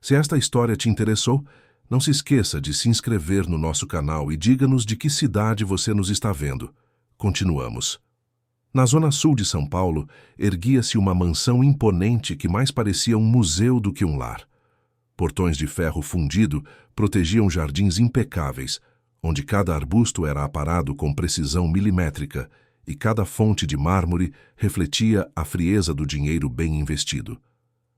Se esta história te interessou, não se esqueça de se inscrever no nosso canal e diga-nos de que cidade você nos está vendo. Continuamos. Na zona sul de São Paulo, erguia-se uma mansão imponente que mais parecia um museu do que um lar. Portões de ferro fundido protegiam jardins impecáveis, onde cada arbusto era aparado com precisão milimétrica e cada fonte de mármore refletia a frieza do dinheiro bem investido.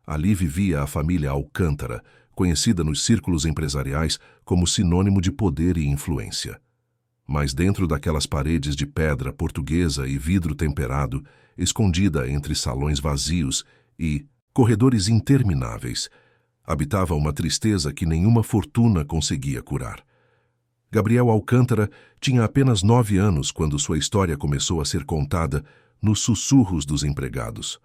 Ali vivia a família Alcântara, conhecida nos círculos empresariais como sinônimo de poder e influência. Mas dentro daquelas paredes de pedra portuguesa e vidro temperado, escondida entre salões vazios e corredores intermináveis, habitava uma tristeza que nenhuma fortuna conseguia curar. Gabriel Alcântara tinha apenas 9 anos quando sua história começou a ser contada nos sussurros dos empregados.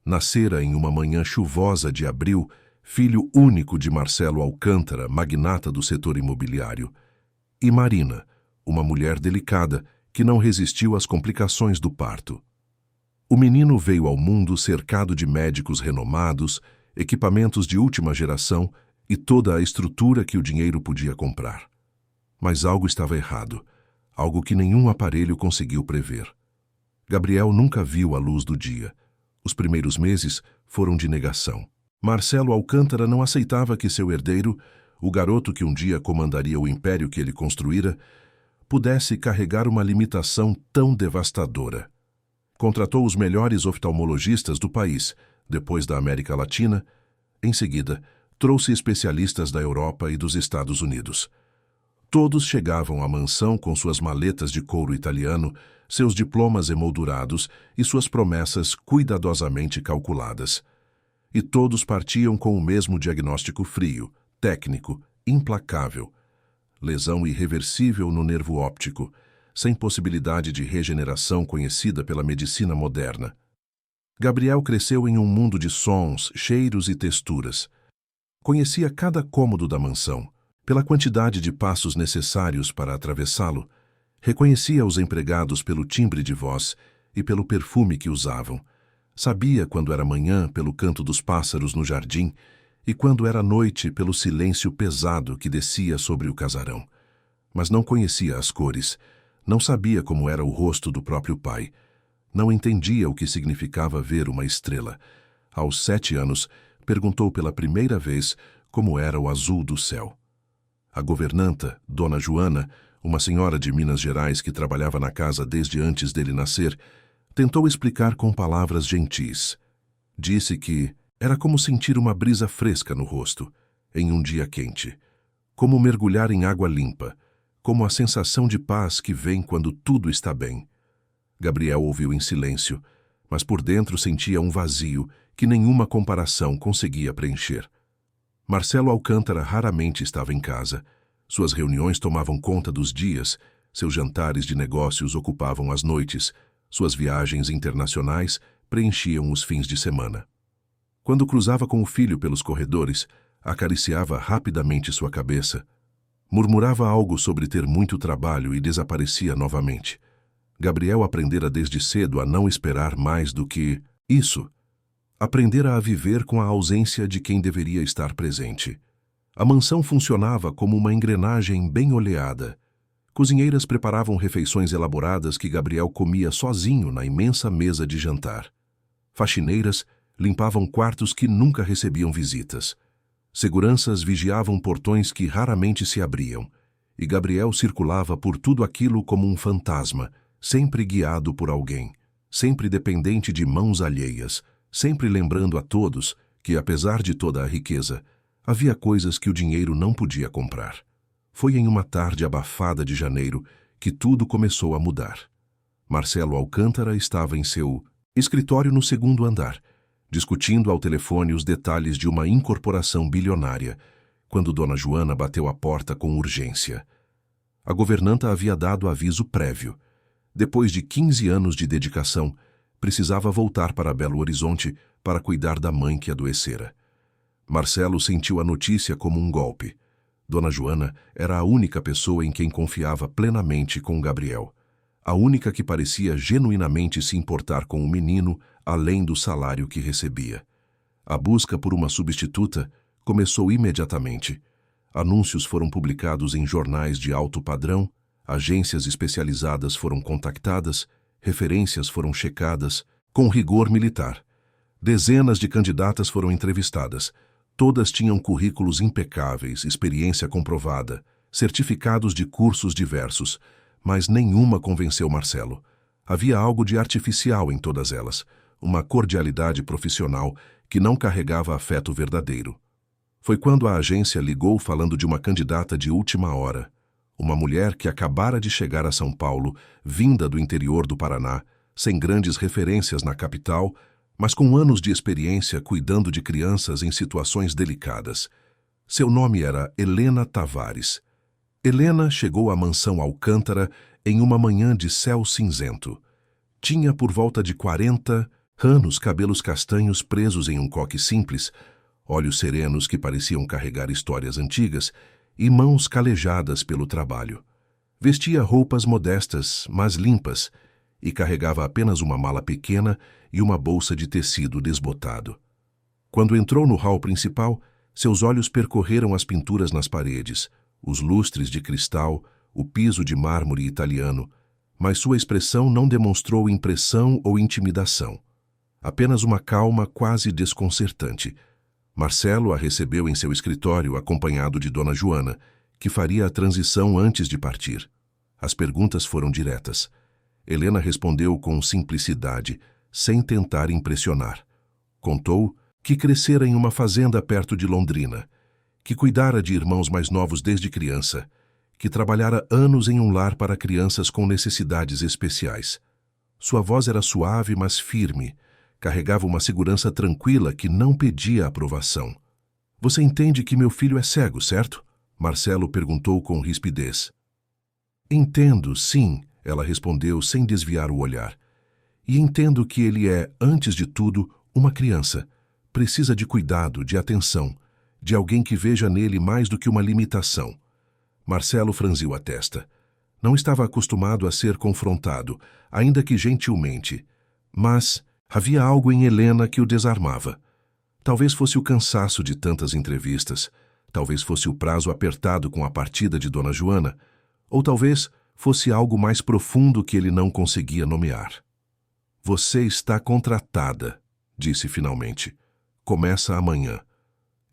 Nascera em uma manhã chuvosa de abril, filho único de Marcelo Alcântara, magnata do setor imobiliário, e Marina, uma mulher delicada que não resistiu às complicações do parto. O menino veio ao mundo cercado de médicos renomados, equipamentos de última geração e toda a estrutura que o dinheiro podia comprar. Mas algo estava errado, algo que nenhum aparelho conseguiu prever. Gabriel nunca viu a luz do dia. Os primeiros meses foram de negação. Marcelo Alcântara não aceitava que seu herdeiro, o garoto que um dia comandaria o império que ele construíra, pudesse carregar uma limitação tão devastadora. Contratou os melhores oftalmologistas do país, depois da América Latina. Em seguida, trouxe especialistas da Europa e dos Estados Unidos. Todos chegavam à mansão com suas maletas de couro italiano, seus diplomas emoldurados e suas promessas cuidadosamente calculadas. E todos partiam com o mesmo diagnóstico frio, técnico, implacável. Lesão irreversível no nervo óptico, sem possibilidade de regeneração conhecida pela medicina moderna. Gabriel cresceu em um mundo de sons, cheiros e texturas. Conhecia cada cômodo da mansão. Pela quantidade de passos necessários para atravessá-lo, reconhecia os empregados pelo timbre de voz e pelo perfume que usavam. Sabia quando era manhã pelo canto dos pássaros no jardim e quando era noite pelo silêncio pesado que descia sobre o casarão. Mas não conhecia as cores, não sabia como era o rosto do próprio pai, não entendia o que significava ver uma estrela. Aos 7 anos, perguntou pela primeira vez como era o azul do céu. A governanta, Dona Joana, uma senhora de Minas Gerais que trabalhava na casa desde antes dele nascer, tentou explicar com palavras gentis. Disse que era como sentir uma brisa fresca no rosto, em um dia quente, como mergulhar em água limpa, como a sensação de paz que vem quando tudo está bem. Gabriel ouviu em silêncio, mas por dentro sentia um vazio que nenhuma comparação conseguia preencher. Marcelo Alcântara raramente estava em casa. Suas reuniões tomavam conta dos dias, seus jantares de negócios ocupavam as noites, suas viagens internacionais preenchiam os fins de semana. Quando cruzava com o filho pelos corredores, acariciava rapidamente sua cabeça, murmurava algo sobre ter muito trabalho e desaparecia novamente. Gabriel aprendera desde cedo a não esperar mais do que isso. Aprendera a viver com a ausência de quem deveria estar presente. A mansão funcionava como uma engrenagem bem oleada. Cozinheiras preparavam refeições elaboradas que Gabriel comia sozinho na imensa mesa de jantar. Faxineiras limpavam quartos que nunca recebiam visitas. Seguranças vigiavam portões que raramente se abriam. E Gabriel circulava por tudo aquilo como um fantasma, sempre guiado por alguém, sempre dependente de mãos alheias, sempre lembrando a todos que, apesar de toda a riqueza, havia coisas que o dinheiro não podia comprar. Foi em uma tarde abafada de janeiro que tudo começou a mudar. Marcelo Alcântara estava em seu escritório no 2º andar, discutindo ao telefone os detalhes de uma incorporação bilionária, quando Dona Joana bateu à porta com urgência. A governanta havia dado aviso prévio. Depois de 15 anos de dedicação, precisava voltar para Belo Horizonte para cuidar da mãe que adoecera. Marcelo sentiu a notícia como um golpe. Dona Joana era a única pessoa em quem confiava plenamente com Gabriel, a única que parecia genuinamente se importar com o menino além do salário que recebia. A busca por uma substituta começou imediatamente. Anúncios foram publicados em jornais de alto padrão, agências especializadas foram contactadas, referências foram checadas, com rigor militar. Dezenas de candidatas foram entrevistadas. Todas tinham currículos impecáveis, experiência comprovada, certificados de cursos diversos, mas nenhuma convenceu Marcelo. Havia algo de artificial em todas elas, uma cordialidade profissional que não carregava afeto verdadeiro. Foi quando a agência ligou falando de uma candidata de última hora, uma mulher que acabara de chegar a São Paulo, vinda do interior do Paraná, sem grandes referências na capital, mas com anos de experiência cuidando de crianças em situações delicadas. Seu nome era Helena Tavares. Helena chegou à mansão Alcântara em uma manhã de céu cinzento. Tinha por volta de 40 anos, cabelos castanhos presos em um coque simples, olhos serenos que pareciam carregar histórias antigas e mãos calejadas pelo trabalho. Vestia roupas modestas, mas limpas, e carregava apenas uma mala pequena e uma bolsa de tecido desbotado. Quando entrou no hall principal, seus olhos percorreram as pinturas nas paredes, os lustres de cristal, o piso de mármore italiano, mas sua expressão não demonstrou impressão ou intimidação. Apenas uma calma quase desconcertante. Marcelo a recebeu em seu escritório acompanhado de Dona Joana, que faria a transição antes de partir. As perguntas foram diretas. Helena respondeu com simplicidade, sem tentar impressionar. Contou que crescera em uma fazenda perto de Londrina, que cuidara de irmãos mais novos desde criança, que trabalhara anos em um lar para crianças com necessidades especiais. Sua voz era suave, mas firme, carregava uma segurança tranquila que não pedia aprovação. Você entende que meu filho é cego, certo? Marcelo perguntou com rispidez. Entendo, sim, ela respondeu sem desviar o olhar. E entendo que ele é, antes de tudo, uma criança. Precisa de cuidado, de atenção, de alguém que veja nele mais do que uma limitação. Marcelo franziu a testa. Não estava acostumado a ser confrontado, ainda que gentilmente. Mas havia algo em Helena que o desarmava. Talvez fosse o cansaço de tantas entrevistas, talvez fosse o prazo apertado com a partida de Dona Joana, ou talvez fosse algo mais profundo que ele não conseguia nomear. Você está contratada, disse finalmente. Começa amanhã.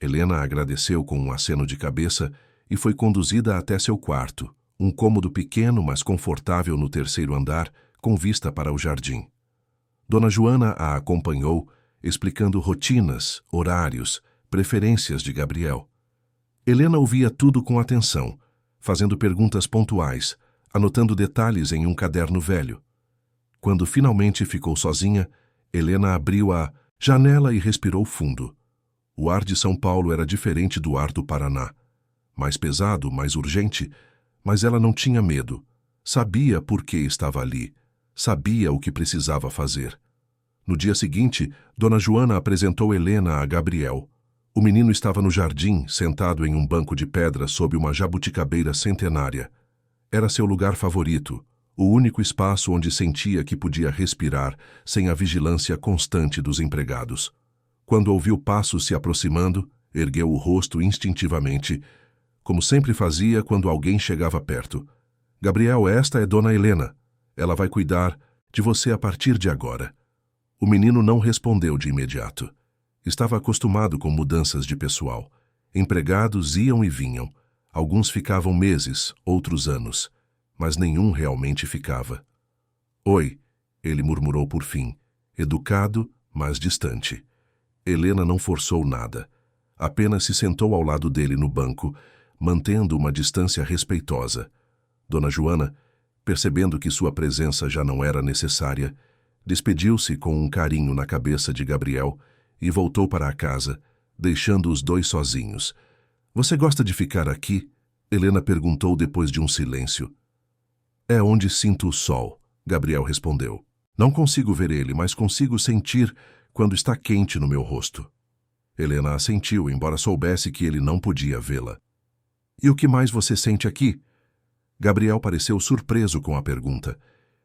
Helena agradeceu com um aceno de cabeça e foi conduzida até seu quarto, um cômodo pequeno, mas confortável no terceiro andar, com vista para o jardim. Dona Joana a acompanhou, explicando rotinas, horários, preferências de Gabriel. Helena ouvia tudo com atenção, fazendo perguntas pontuais, anotando detalhes em um caderno velho. Quando finalmente ficou sozinha, Helena abriu a janela e respirou fundo. O ar de São Paulo era diferente do ar do Paraná. Mais pesado, mais urgente, mas ela não tinha medo. Sabia por que estava ali. Sabia o que precisava fazer. No dia seguinte, Dona Joana apresentou Helena a Gabriel. O menino estava no jardim, sentado em um banco de pedra sob uma jabuticabeira centenária. Era seu lugar favorito, o único espaço onde sentia que podia respirar sem a vigilância constante dos empregados. Quando ouviu passos se aproximando, ergueu o rosto instintivamente, como sempre fazia quando alguém chegava perto. Gabriel, esta é Dona Helena. Ela vai cuidar de você a partir de agora. O menino não respondeu de imediato. Estava acostumado com mudanças de pessoal. Empregados iam e vinham. Alguns ficavam meses, outros anos, mas nenhum realmente ficava. Oi, ele murmurou por fim, educado, mas distante. Helena não forçou nada. Apenas se sentou ao lado dele no banco, mantendo uma distância respeitosa. Dona Joana, percebendo que sua presença já não era necessária, despediu-se com um carinho na cabeça de Gabriel e voltou para a casa, deixando os dois sozinhos. Você gosta de ficar aqui? Helena perguntou depois de um silêncio. É onde sinto o sol, Gabriel respondeu. Não consigo ver ele, mas consigo sentir quando está quente no meu rosto. Helena assentiu, embora soubesse que ele não podia vê-la. E o que mais você sente aqui? Gabriel pareceu surpreso com a pergunta.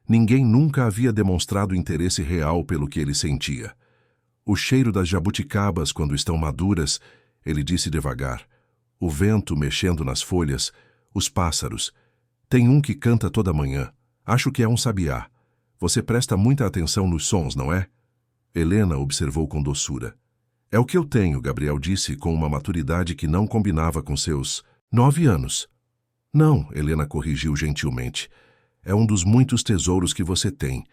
Ninguém nunca havia demonstrado interesse real pelo que ele sentia. O cheiro das jabuticabas quando estão maduras, Ele disse devagar. O vento mexendo nas folhas, os pássaros. Tem um que canta toda manhã. Acho que é um sabiá. Você presta muita atenção nos sons, não é? Helena observou com doçura. É o que eu tenho, Gabriel disse com uma maturidade que não combinava com seus 9 anos. Não, Helena corrigiu gentilmente. É um dos muitos tesouros que você tem,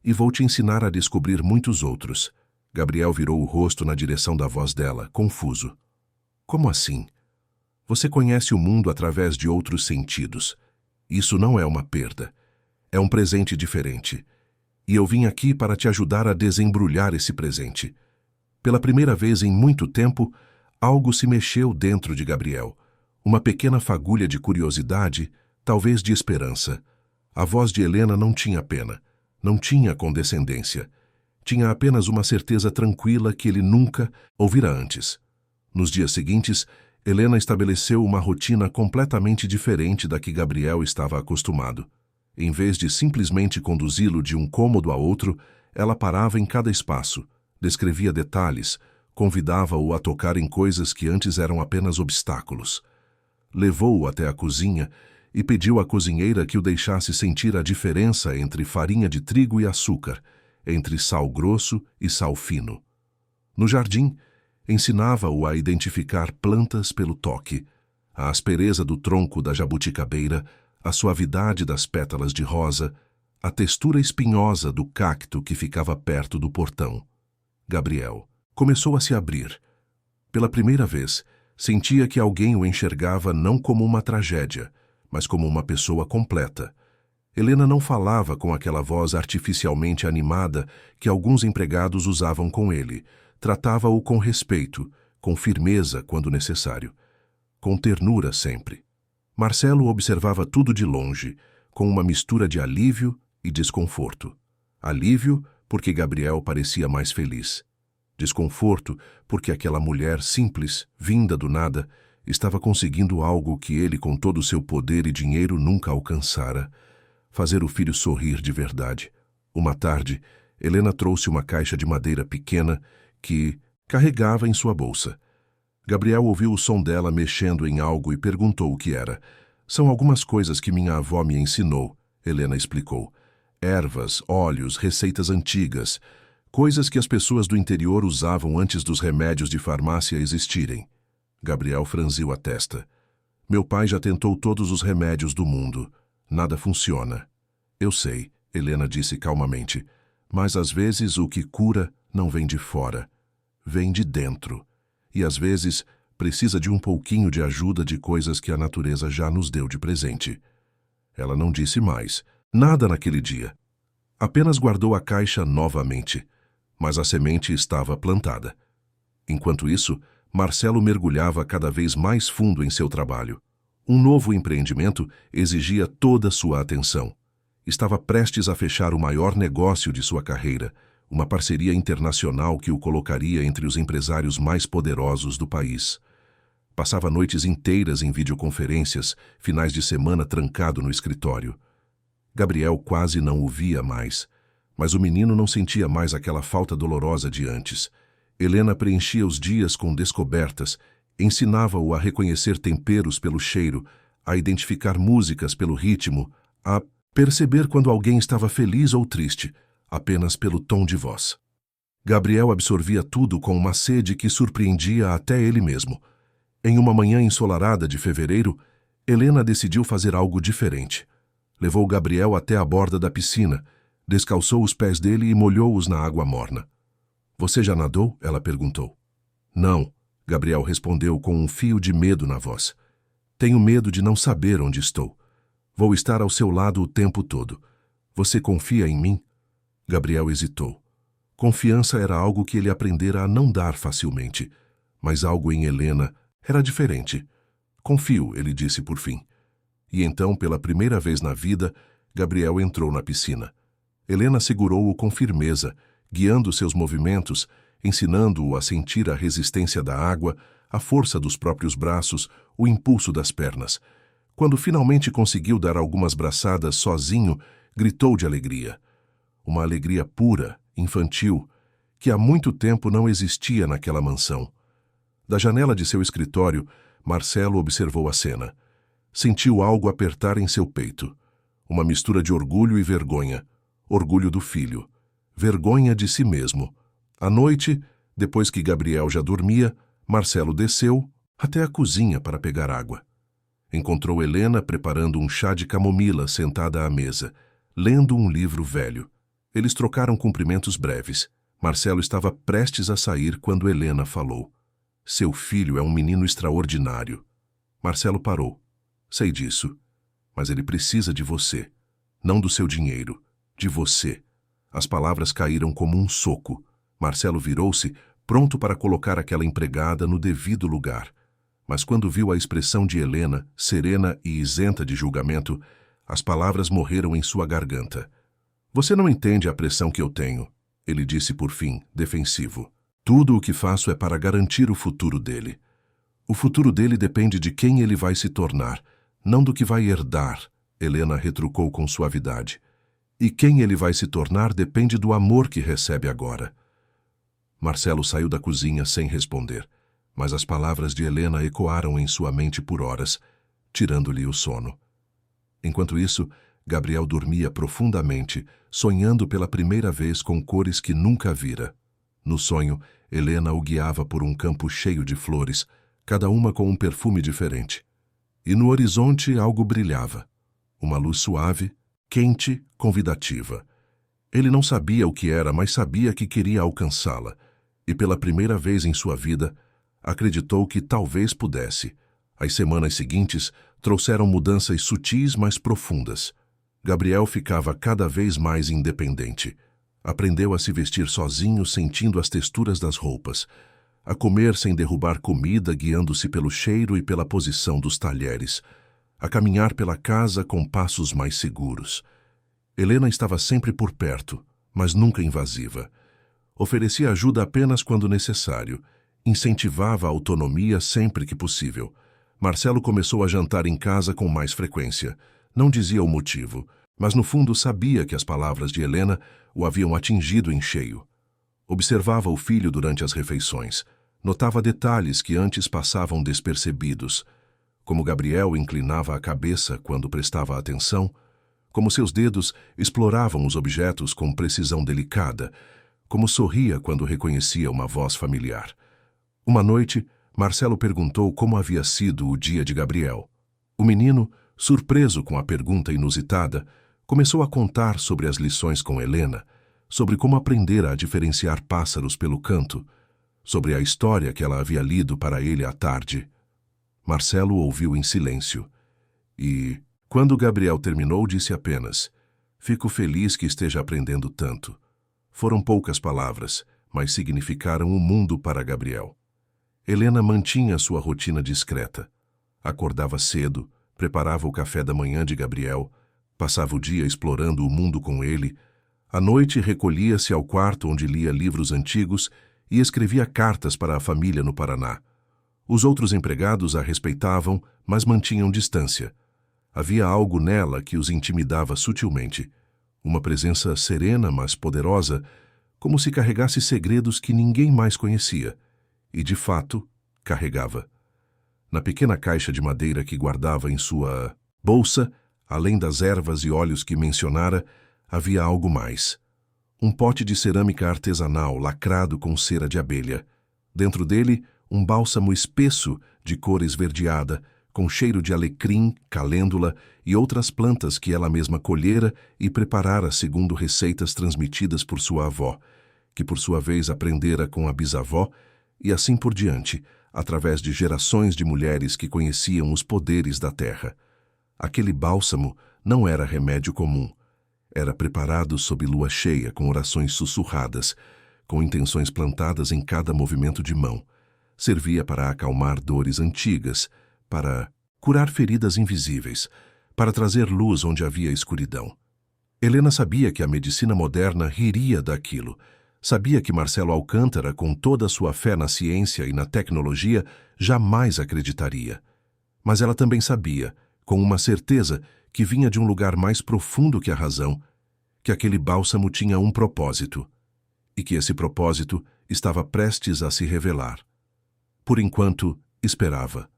e vou te ensinar a descobrir muitos outros. Gabriel virou o rosto na direção da voz dela, confuso. Como assim? Você conhece o mundo através de outros sentidos. Isso não é uma perda. É um presente diferente. E eu vim aqui para te ajudar a desembrulhar esse presente. Pela primeira vez em muito tempo, algo se mexeu dentro de Gabriel. Uma pequena fagulha de curiosidade, talvez de esperança. A voz de Helena não tinha pena, não tinha condescendência. Tinha apenas uma certeza tranquila que ele nunca ouvira antes. Nos dias seguintes, Helena estabeleceu uma rotina completamente diferente da que Gabriel estava acostumado. Em vez de simplesmente conduzi-lo de um cômodo a outro, ela parava em cada espaço, descrevia detalhes, convidava-o a tocar em coisas que antes eram apenas obstáculos. Levou-o até a cozinha e pediu à cozinheira que o deixasse sentir a diferença entre farinha de trigo e açúcar, entre sal grosso e sal fino. No jardim, ensinava-o a identificar plantas pelo toque, a aspereza do tronco da jabuticabeira, a suavidade das pétalas de rosa, a textura espinhosa do cacto que ficava perto do portão. Gabriel começou a se abrir. Pela primeira vez, sentia que alguém o enxergava não como uma tragédia, mas como uma pessoa completa. Helena não falava com aquela voz artificialmente animada que alguns empregados usavam com ele. Tratava-o com respeito, com firmeza quando necessário, com ternura sempre. Marcelo observava tudo de longe, com uma mistura de alívio e desconforto. Alívio porque Gabriel parecia mais feliz. Desconforto porque aquela mulher simples, vinda do nada, estava conseguindo algo que ele, com todo o seu poder e dinheiro, nunca alcançara. Fazer o filho sorrir de verdade. Uma tarde, Helena trouxe uma caixa de madeira pequena que carregava em sua bolsa. Gabriel ouviu o som dela mexendo em algo e perguntou o que era. São algumas coisas que minha avó me ensinou, Helena explicou. Ervas, óleos, receitas antigas, coisas que as pessoas do interior usavam antes dos remédios de farmácia existirem. Gabriel franziu a testa. Meu pai já tentou todos os remédios do mundo. Nada funciona. Eu sei, Helena disse calmamente, mas às vezes o que cura não vem de fora. Vem de dentro. E às vezes precisa de um pouquinho de ajuda de coisas que a natureza já nos deu de presente. Ela não disse mais. Nada naquele dia. Apenas guardou a caixa novamente. Mas a semente estava plantada. Enquanto isso, Marcelo mergulhava cada vez mais fundo em seu trabalho. Um novo empreendimento exigia toda sua atenção. Estava prestes a fechar o maior negócio de sua carreira, uma parceria internacional que o colocaria entre os empresários mais poderosos do país. Passava noites inteiras em videoconferências, finais de semana trancado no escritório. Gabriel quase não o via mais, mas o menino não sentia mais aquela falta dolorosa de antes. Helena preenchia os dias com descobertas, ensinava-o a reconhecer temperos pelo cheiro, a identificar músicas pelo ritmo, a perceber quando alguém estava feliz ou triste, apenas pelo tom de voz. Gabriel absorvia tudo com uma sede que surpreendia até ele mesmo. Em uma manhã ensolarada de fevereiro, Helena decidiu fazer algo diferente. Levou Gabriel até a borda da piscina, descalçou os pés dele e molhou-os na água morna. Você já nadou? Ela perguntou. Não, Gabriel respondeu com um fio de medo na voz. Tenho medo de não saber onde estou. Vou estar ao seu lado o tempo todo. Você confia em mim? Gabriel hesitou. Confiança era algo que ele aprendera a não dar facilmente, mas algo em Helena era diferente. Confio, ele disse por fim. E então, pela primeira vez na vida, Gabriel entrou na piscina. Helena segurou-o com firmeza, guiando seus movimentos, ensinando-o a sentir a resistência da água, a força dos próprios braços, o impulso das pernas. Quando finalmente conseguiu dar algumas braçadas sozinho, gritou de alegria. Uma alegria pura, infantil, que há muito tempo não existia naquela mansão. Da janela de seu escritório, Marcelo observou a cena. Sentiu algo apertar em seu peito. Uma mistura de orgulho e vergonha. Orgulho do filho. Vergonha de si mesmo. À noite, depois que Gabriel já dormia, Marcelo desceu até a cozinha para pegar água. Encontrou Helena preparando um chá de camomila sentada à mesa, lendo um livro velho. Eles trocaram cumprimentos breves. Marcelo estava prestes a sair quando Helena falou. Seu filho é um menino extraordinário. Marcelo parou. Sei disso. Mas ele precisa de você. Não do seu dinheiro. De você. As palavras caíram como um soco. Marcelo virou-se, pronto para colocar aquela empregada no devido lugar. Mas quando viu a expressão de Helena, serena e isenta de julgamento, as palavras morreram em sua garganta. Você não entende a pressão que eu tenho, ele disse por fim, defensivo. Tudo o que faço é para garantir o futuro dele. O futuro dele depende de quem ele vai se tornar, não do que vai herdar, Helena retrucou com suavidade. E quem ele vai se tornar depende do amor que recebe agora. Marcelo saiu da cozinha sem responder, mas as palavras de Helena ecoaram em sua mente por horas, tirando-lhe o sono. Enquanto isso, Gabriel dormia profundamente, sonhando pela primeira vez com cores que nunca vira. No sonho, Helena o guiava por um campo cheio de flores, cada uma com um perfume diferente. E no horizonte algo brilhava. Uma luz suave, quente, convidativa. Ele não sabia o que era, mas sabia que queria alcançá-la. E pela primeira vez em sua vida, acreditou que talvez pudesse. As semanas seguintes trouxeram mudanças sutis, mas profundas. Gabriel ficava cada vez mais independente. Aprendeu a se vestir sozinho, sentindo as texturas das roupas. A comer sem derrubar comida, guiando-se pelo cheiro e pela posição dos talheres. A caminhar pela casa com passos mais seguros. Helena estava sempre por perto, mas nunca invasiva. Oferecia ajuda apenas quando necessário. Incentivava a autonomia sempre que possível. Marcelo começou a jantar em casa com mais frequência. Não dizia o motivo, mas no fundo sabia que as palavras de Helena o haviam atingido em cheio. Observava o filho durante as refeições. Notava detalhes que antes passavam despercebidos. Como Gabriel inclinava a cabeça quando prestava atenção, como seus dedos exploravam os objetos com precisão delicada, como sorria quando reconhecia uma voz familiar. Uma noite, Marcelo perguntou como havia sido o dia de Gabriel. O menino, surpreso com a pergunta inusitada, começou a contar sobre as lições com Helena, sobre como aprendera a diferenciar pássaros pelo canto, sobre a história que ela havia lido para ele à tarde. Marcelo ouviu em silêncio. E, quando Gabriel terminou, disse apenas: "Fico feliz que esteja aprendendo tanto." Foram poucas palavras, mas significaram o mundo para Gabriel. Helena mantinha sua rotina discreta. Acordava cedo, preparava o café da manhã de Gabriel, passava o dia explorando o mundo com ele. À noite recolhia-se ao quarto onde lia livros antigos e escrevia cartas para a família no Paraná. Os outros empregados a respeitavam, mas mantinham distância. Havia algo nela que os intimidava sutilmente. Uma presença serena, mas poderosa, como se carregasse segredos que ninguém mais conhecia. E, de fato, carregava. Na pequena caixa de madeira que guardava em sua bolsa, além das ervas e óleos que mencionara, havia algo mais. Um pote de cerâmica artesanal lacrado com cera de abelha. Dentro dele, um bálsamo espesso de cor esverdeada, com cheiro de alecrim, calêndula e outras plantas que ela mesma colhera e preparara segundo receitas transmitidas por sua avó, que por sua vez aprendera com a bisavó, e assim por diante, através de gerações de mulheres que conheciam os poderes da terra. Aquele bálsamo não era remédio comum. Era preparado sob lua cheia, com orações sussurradas, com intenções plantadas em cada movimento de mão. Servia para acalmar dores antigas, para curar feridas invisíveis, para trazer luz onde havia escuridão. Helena sabia que a medicina moderna riria daquilo. Sabia que Marcelo Alcântara, com toda a sua fé na ciência e na tecnologia, jamais acreditaria. Mas ela também sabia, com uma certeza que vinha de um lugar mais profundo que a razão, que aquele bálsamo tinha um propósito, e que esse propósito estava prestes a se revelar. Por enquanto, esperava.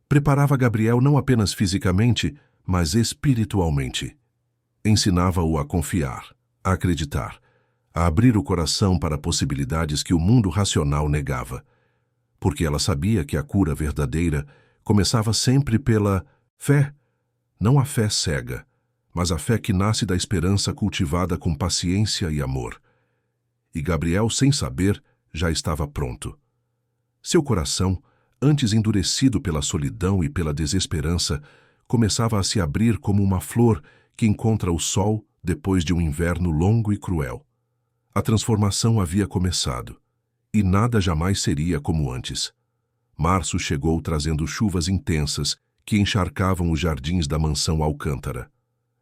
Preparava Gabriel não apenas fisicamente, mas espiritualmente. Ensinava-o a confiar, a acreditar, a abrir o coração para possibilidades que o mundo racional negava. Porque ela sabia que a cura verdadeira começava sempre pela fé, não a fé cega, mas a fé que nasce da esperança cultivada com paciência e amor. E Gabriel, sem saber, já estava pronto. Seu coração, antes endurecido pela solidão e pela desesperança, começava a se abrir como uma flor que encontra o sol depois de um inverno longo e cruel. A transformação havia começado, e nada jamais seria como antes. Março chegou trazendo chuvas intensas que encharcavam os jardins da mansão Alcântara.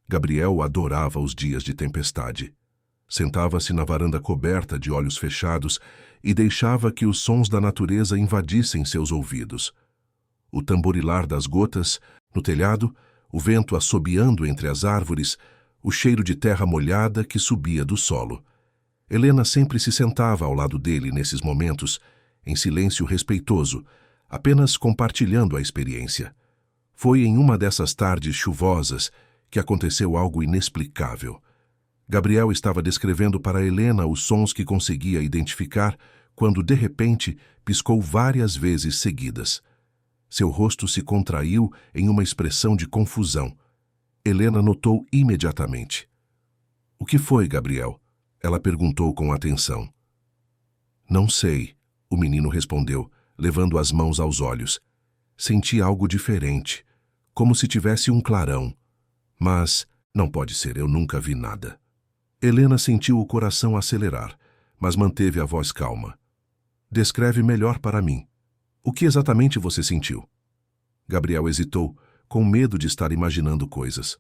Gabriel adorava os dias de tempestade. Sentava-se na varanda coberta de olhos fechados e deixava que os sons da natureza invadissem seus ouvidos. O tamborilar das gotas, no telhado, o vento assobiando entre as árvores, o cheiro de terra molhada que subia do solo. Helena sempre se sentava ao lado dele nesses momentos, em silêncio respeitoso, apenas compartilhando a experiência. Foi em uma dessas tardes chuvosas que aconteceu algo inexplicável. Gabriel estava descrevendo para Helena os sons que conseguia identificar quando, de repente, piscou várias vezes seguidas. Seu rosto se contraiu em uma expressão de confusão. Helena notou imediatamente. — O que foi, Gabriel? Ela perguntou com atenção. — Não sei, o menino respondeu, levando as mãos aos olhos. Senti algo diferente, como se tivesse um clarão. Mas não pode ser, eu nunca vi nada. Helena sentiu o coração acelerar, mas manteve a voz calma. — Descreve melhor para mim. O que exatamente você sentiu? Gabriel hesitou, com medo de estar imaginando coisas.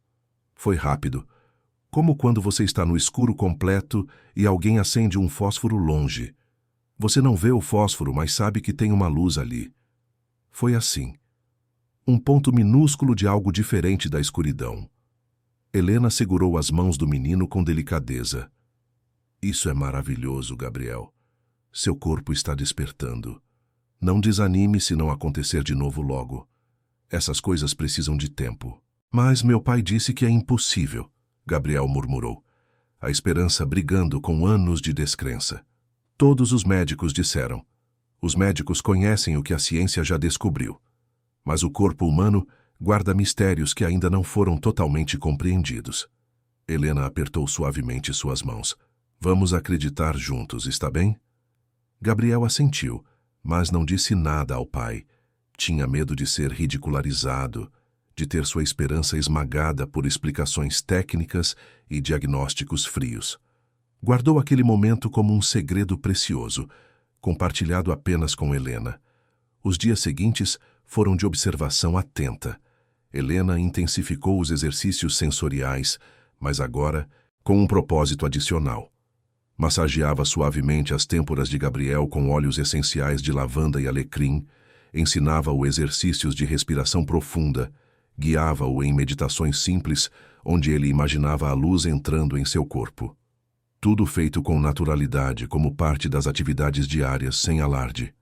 Foi rápido, como quando você está no escuro completo e alguém acende um fósforo longe. Você não vê o fósforo, mas sabe que tem uma luz ali. Foi assim. Um ponto minúsculo de algo diferente da escuridão. Helena segurou as mãos do menino com delicadeza. — Isso é maravilhoso, Gabriel. Seu corpo está despertando. Não desanime se não acontecer de novo logo. Essas coisas precisam de tempo. Mas meu pai disse que é impossível, Gabriel murmurou, a esperança brigando com anos de descrença. Todos os médicos disseram. Os médicos conhecem o que a ciência já descobriu. Mas o corpo humano guarda mistérios que ainda não foram totalmente compreendidos. Helena apertou suavemente suas mãos. Vamos acreditar juntos, está bem? Gabriel assentiu, mas não disse nada ao pai. Tinha medo de ser ridicularizado, de ter sua esperança esmagada por explicações técnicas e diagnósticos frios. Guardou aquele momento como um segredo precioso, compartilhado apenas com Helena. Os dias seguintes foram de observação atenta. Helena intensificou os exercícios sensoriais, mas agora com um propósito adicional. Massageava suavemente as têmporas de Gabriel com óleos essenciais de lavanda e alecrim, ensinava-o exercícios de respiração profunda, guiava-o em meditações simples, onde ele imaginava a luz entrando em seu corpo. Tudo feito com naturalidade, como parte das atividades diárias, sem alarde.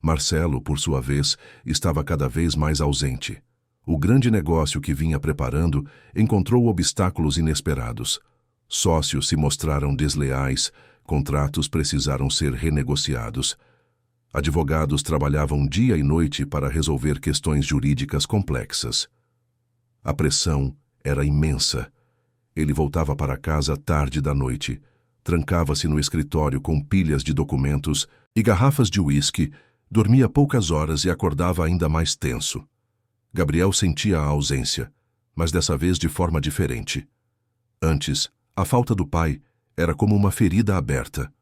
Marcelo, por sua vez, estava cada vez mais ausente. O grande negócio que vinha preparando encontrou obstáculos inesperados. Sócios se mostraram desleais, contratos precisaram ser renegociados. Advogados trabalhavam dia e noite para resolver questões jurídicas complexas. A pressão era imensa. Ele voltava para casa tarde da noite, trancava-se no escritório com pilhas de documentos e garrafas de uísque, dormia poucas horas e acordava ainda mais tenso. Gabriel sentia a ausência, mas dessa vez de forma diferente. Antes, a falta do pai era como uma ferida aberta.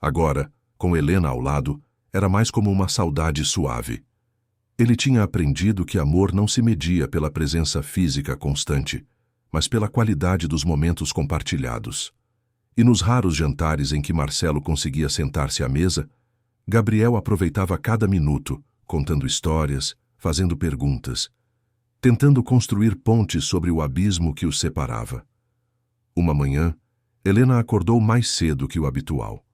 Agora, com Helena ao lado, era mais como uma saudade suave. Ele tinha aprendido que amor não se media pela presença física constante, mas pela qualidade dos momentos compartilhados. E nos raros jantares em que Marcelo conseguia sentar-se à mesa, Gabriel aproveitava cada minuto, contando histórias, fazendo perguntas, tentando construir pontes sobre o abismo que os separava. Uma manhã, Helena acordou mais cedo que o habitual.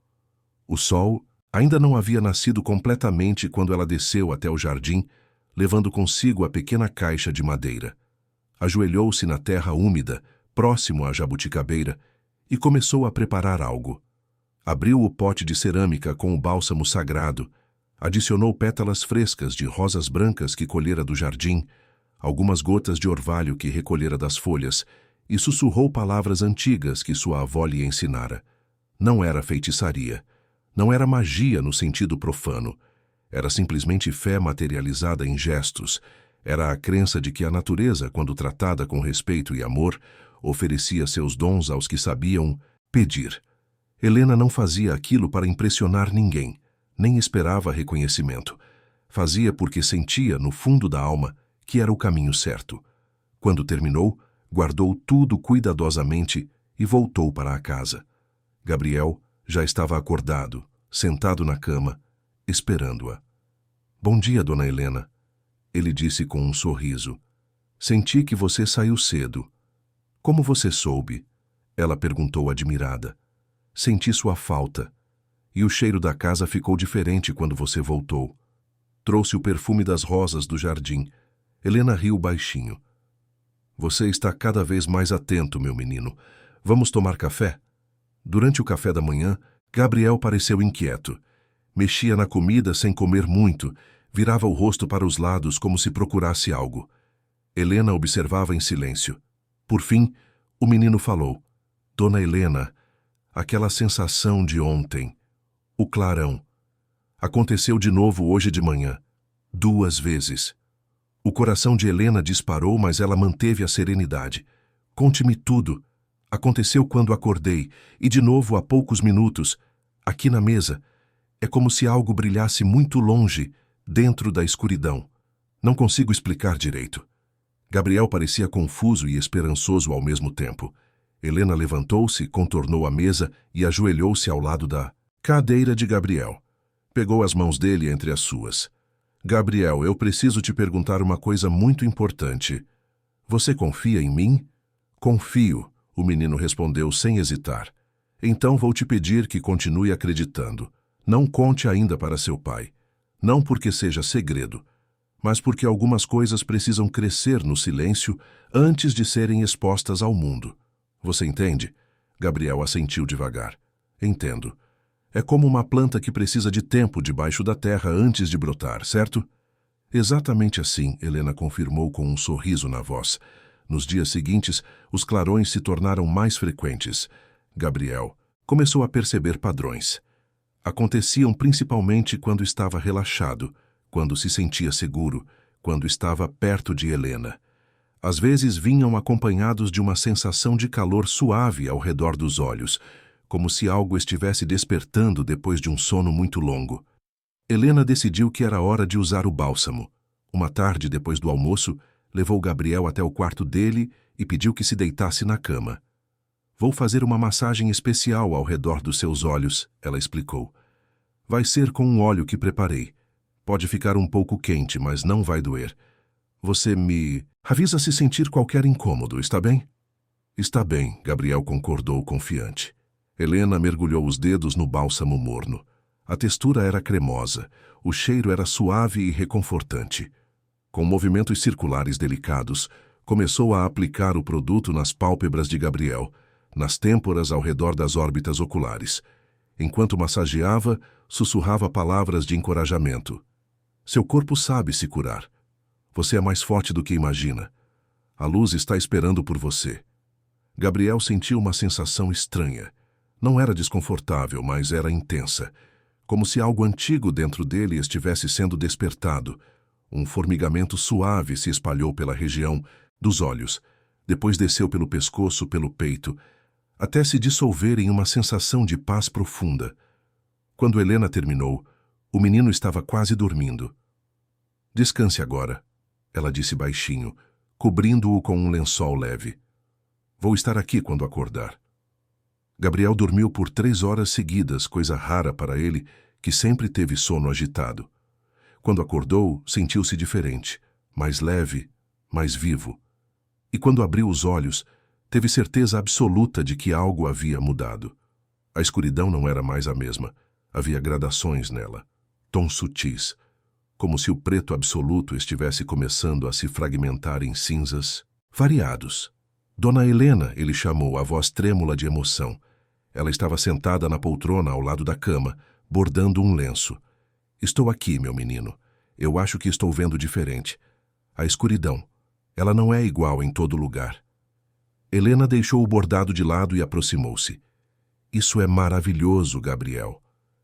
O sol Ainda não havia nascido completamente quando ela desceu até o jardim, levando consigo a pequena caixa de madeira. Ajoelhou-se na terra úmida, próximo à jabuticabeira, e começou a preparar algo. Abriu o pote de cerâmica com o bálsamo sagrado, adicionou pétalas frescas de rosas brancas que colhera do jardim, algumas gotas de orvalho que recolhera das folhas, e sussurrou palavras antigas que sua avó lhe ensinara. Não era feitiçaria. Não era magia no sentido profano. Era simplesmente fé materializada em gestos. Era a crença de que a natureza, quando tratada com respeito e amor, oferecia seus dons aos que sabiam pedir. Helena não fazia aquilo para impressionar ninguém, nem esperava reconhecimento. Fazia porque sentia, no fundo da alma, que era o caminho certo. Quando terminou, guardou tudo cuidadosamente e voltou para a casa. Gabriel já estava acordado, sentado na cama, esperando-a. "Bom dia, dona Helena", ele disse com um sorriso. "Senti que você saiu cedo." "Como você soube?" ela perguntou admirada. "Senti sua falta. E o cheiro da casa ficou diferente quando você voltou." Trouxe o perfume das rosas do jardim. Helena riu baixinho. "Você está cada vez mais atento, meu menino. Vamos tomar café?" Durante o café da manhã, Gabriel pareceu inquieto. Mexia na comida sem comer muito, virava o rosto para os lados como se procurasse algo. Helena observava em silêncio. Por fim, o menino falou. "Dona Helena, aquela sensação de ontem, o clarão, aconteceu de novo hoje de manhã, 2 vezes." O coração de Helena disparou, mas ela manteve a serenidade. "Conte-me tudo. Aconteceu quando acordei, e de novo há poucos minutos, aqui na mesa. É como se algo brilhasse muito longe, dentro da escuridão. Não consigo explicar direito." Gabriel parecia confuso e esperançoso ao mesmo tempo. Helena levantou-se, contornou a mesa e ajoelhou-se ao lado da cadeira de Gabriel. Pegou as mãos dele entre as suas. "Gabriel, eu preciso te perguntar uma coisa muito importante. Você confia em mim?" "Confio", o menino respondeu sem hesitar. "Então vou te pedir que continue acreditando. Não conte ainda para seu pai. Não porque seja segredo, mas porque algumas coisas precisam crescer no silêncio antes de serem expostas ao mundo. Você entende?" Gabriel assentiu devagar. "Entendo. É como uma planta que precisa de tempo debaixo da terra antes de brotar, certo?" "Exatamente assim", Helena confirmou com um sorriso na voz. Nos dias seguintes, os clarões se tornaram mais frequentes. Gabriel começou a perceber padrões. Aconteciam principalmente quando estava relaxado, quando se sentia seguro, quando estava perto de Helena. Às vezes vinham acompanhados de uma sensação de calor suave ao redor dos olhos, como se algo estivesse despertando depois de um sono muito longo. Helena decidiu que era hora de usar o bálsamo. Uma tarde, depois do almoço, levou Gabriel até o quarto dele e pediu que se deitasse na cama. "Vou fazer uma massagem especial ao redor dos seus olhos", ela explicou. "Vai ser com um óleo que preparei. Pode ficar um pouco quente, mas não vai doer. Você me avisa se sentir qualquer incômodo, está bem?" "Está bem", Gabriel concordou confiante. Helena mergulhou os dedos no bálsamo morno. A textura era cremosa, o cheiro era suave e reconfortante. Com movimentos circulares delicados, começou a aplicar o produto nas pálpebras de Gabriel, nas têmporas ao redor das órbitas oculares. Enquanto massageava, sussurrava palavras de encorajamento. "Seu corpo sabe se curar. Você é mais forte do que imagina. A luz está esperando por você." Gabriel sentiu uma sensação estranha. Não era desconfortável, mas era intensa. Como se algo antigo dentro dele estivesse sendo despertado. Um formigamento suave se espalhou pela região dos olhos, depois desceu pelo pescoço, pelo peito, até se dissolver em uma sensação de paz profunda. Quando Helena terminou, o menino estava quase dormindo. "Descanse agora", ela disse baixinho, cobrindo-o com um lençol leve. "Vou estar aqui quando acordar." Gabriel dormiu por 3 horas seguidas, coisa rara para ele, que sempre teve sono agitado. Quando acordou, sentiu-se diferente, mais leve, mais vivo. E quando abriu os olhos, teve certeza absoluta de que algo havia mudado. A escuridão não era mais a mesma. Havia gradações nela, tons sutis, como se o preto absoluto estivesse começando a se fragmentar em cinzas variados. Dona Helena, ele chamou, a voz trêmula de emoção. Ela estava sentada na poltrona ao lado da cama, bordando um lenço. Estou aqui, meu menino. Eu acho que estou vendo diferente. A escuridão. Ela não é igual em todo lugar. Helena deixou o bordado de lado e aproximou-se. Isso é maravilhoso, Gabriel.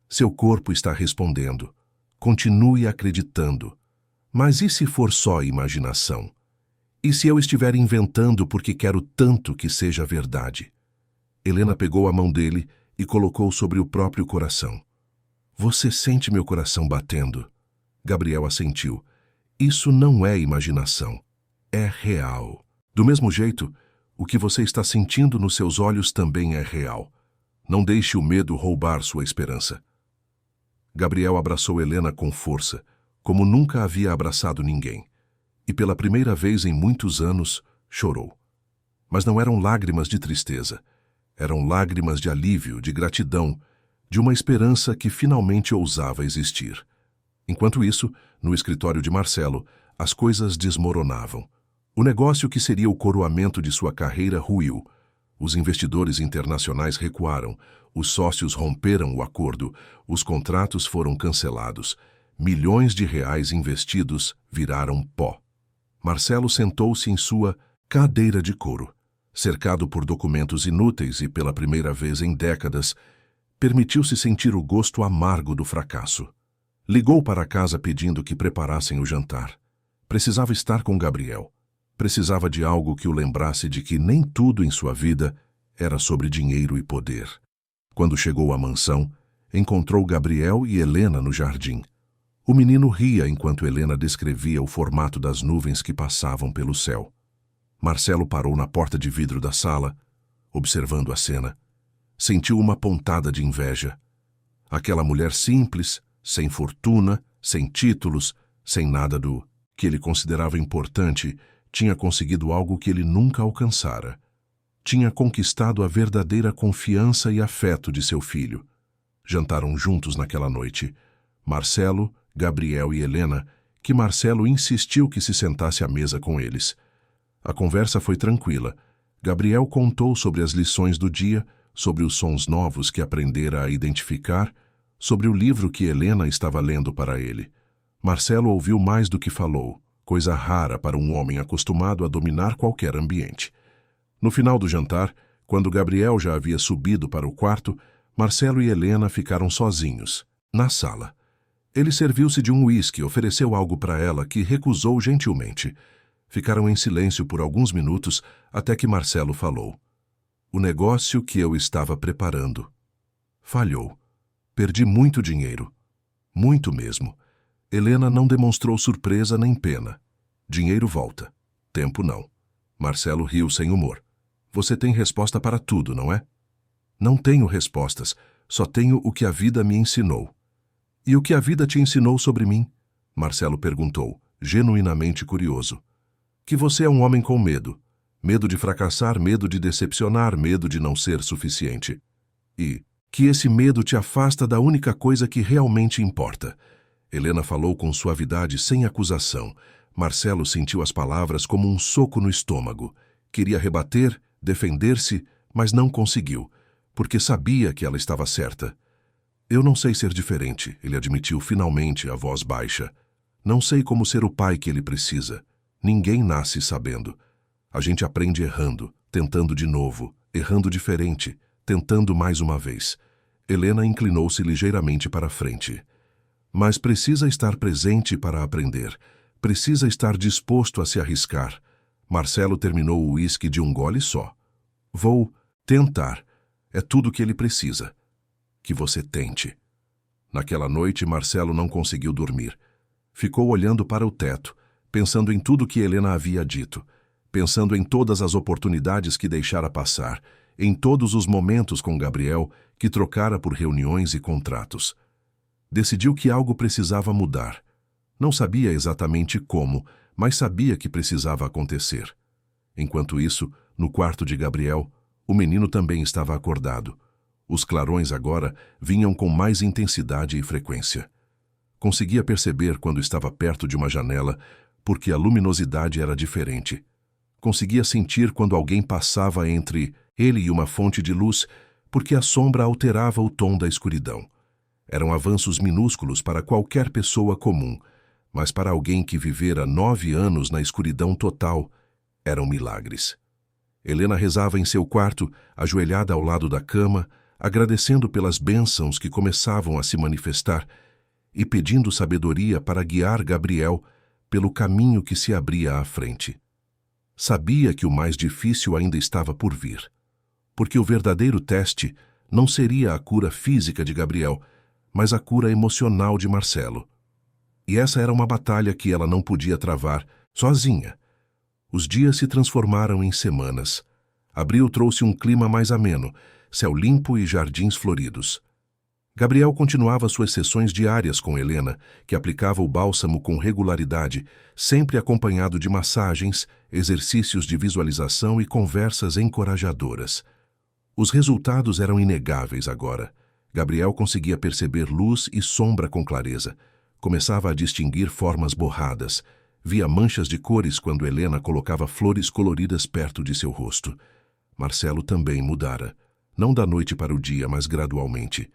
Seu corpo está respondendo. Continue acreditando. Mas e se for só imaginação? E se eu estiver inventando porque quero tanto que seja verdade? Helena pegou a mão dele e colocou sobre o próprio coração. Você sente meu coração batendo? Gabriel assentiu. Isso não é imaginação. É real. Do mesmo jeito, o que você está sentindo nos seus olhos também é real. Não deixe o medo roubar sua esperança. Gabriel abraçou Helena com força, como nunca havia abraçado ninguém. E pela primeira vez em muitos anos, chorou. Mas não eram lágrimas de tristeza. Eram lágrimas de alívio, de gratidão, de uma esperança que finalmente ousava existir. Enquanto isso, no escritório de Marcelo, as coisas desmoronavam. O negócio que seria o coroamento de sua carreira ruiu. Os investidores internacionais recuaram, os sócios romperam o acordo, os contratos foram cancelados, milhões de reais investidos viraram pó. Marcelo sentou-se em sua cadeira de couro, cercado por documentos inúteis e, pela primeira vez em décadas, permitiu-se sentir o gosto amargo do fracasso. Ligou para casa pedindo que preparassem o jantar. Precisava estar com Gabriel. Precisava de algo que o lembrasse de que nem tudo em sua vida era sobre dinheiro e poder. Quando chegou à mansão, encontrou Gabriel e Helena no jardim. O menino ria enquanto Helena descrevia o formato das nuvens que passavam pelo céu. Marcelo parou na porta de vidro da sala, observando a cena. Sentiu uma pontada de inveja. Aquela mulher simples, sem fortuna, sem títulos, sem nada do que ele considerava importante, tinha conseguido algo que ele nunca alcançara. Tinha conquistado a verdadeira confiança e afeto de seu filho. Jantaram juntos naquela noite. Marcelo, Gabriel e Helena, que Marcelo insistiu que se sentasse à mesa com eles. A conversa foi tranquila. Gabriel contou sobre as lições do dia, sobre os sons novos que aprendera a identificar, sobre o livro que Helena estava lendo para ele. Marcelo ouviu mais do que falou, coisa rara para um homem acostumado a dominar qualquer ambiente. No final do jantar, quando Gabriel já havia subido para o quarto, Marcelo e Helena ficaram sozinhos, na sala. Ele serviu-se de um uísque e ofereceu algo para ela que recusou gentilmente. Ficaram em silêncio por alguns minutos até que Marcelo falou. O negócio que eu estava preparando falhou. Perdi muito dinheiro. Muito mesmo. Helena não demonstrou surpresa nem pena. Dinheiro volta. Tempo não. Marcelo riu sem humor. Você tem resposta para tudo, não é? Não tenho respostas. Só tenho o que a vida me ensinou. E o que a vida te ensinou sobre mim? Marcelo perguntou, genuinamente curioso. Que você é um homem com medo. Medo de fracassar, medo de decepcionar, medo de não ser suficiente. E que esse medo te afasta da única coisa que realmente importa. Helena falou com suavidade, sem acusação. Marcelo sentiu as palavras como um soco no estômago. Queria rebater, defender-se, mas não conseguiu, porque sabia que ela estava certa. Eu não sei ser diferente, ele admitiu finalmente, a voz baixa. Não sei como ser o pai que ele precisa. Ninguém nasce sabendo. A gente aprende errando, tentando de novo, errando diferente, tentando mais uma vez. Helena inclinou-se ligeiramente para a frente. Mas precisa estar presente para aprender. Precisa estar disposto a se arriscar. Marcelo terminou o uísque de um gole só. Vou tentar. É tudo que ele precisa. Que você tente. Naquela noite, Marcelo não conseguiu dormir. Ficou olhando para o teto, pensando em tudo que Helena havia dito, pensando em todas as oportunidades que deixara passar, em todos os momentos com Gabriel que trocara por reuniões e contratos. Decidiu que algo precisava mudar. Não sabia exatamente como, mas sabia que precisava acontecer. Enquanto isso, no quarto de Gabriel, o menino também estava acordado. Os clarões agora vinham com mais intensidade e frequência. Conseguia perceber quando estava perto de uma janela, porque a luminosidade era diferente. Conseguia sentir quando alguém passava entre ele e uma fonte de luz, porque a sombra alterava o tom da escuridão. Eram avanços minúsculos para qualquer pessoa comum, mas para alguém que vivera 9 anos na escuridão total, eram milagres. Helena rezava em seu quarto, ajoelhada ao lado da cama, agradecendo pelas bênçãos que começavam a se manifestar e pedindo sabedoria para guiar Gabriel pelo caminho que se abria à frente. Sabia que o mais difícil ainda estava por vir, porque o verdadeiro teste não seria a cura física de Gabriel, mas a cura emocional de Marcelo. E essa era uma batalha que ela não podia travar sozinha. Os dias se transformaram em semanas. Abril trouxe um clima mais ameno, céu limpo e jardins floridos. Gabriel continuava suas sessões diárias com Helena, que aplicava o bálsamo com regularidade, sempre acompanhado de massagens, exercícios de visualização e conversas encorajadoras. Os resultados eram inegáveis agora. Gabriel conseguia perceber luz e sombra com clareza. Começava a distinguir formas borradas. Via manchas de cores quando Helena colocava flores coloridas perto de seu rosto. Marcelo também mudara. Não da noite para o dia, mas gradualmente.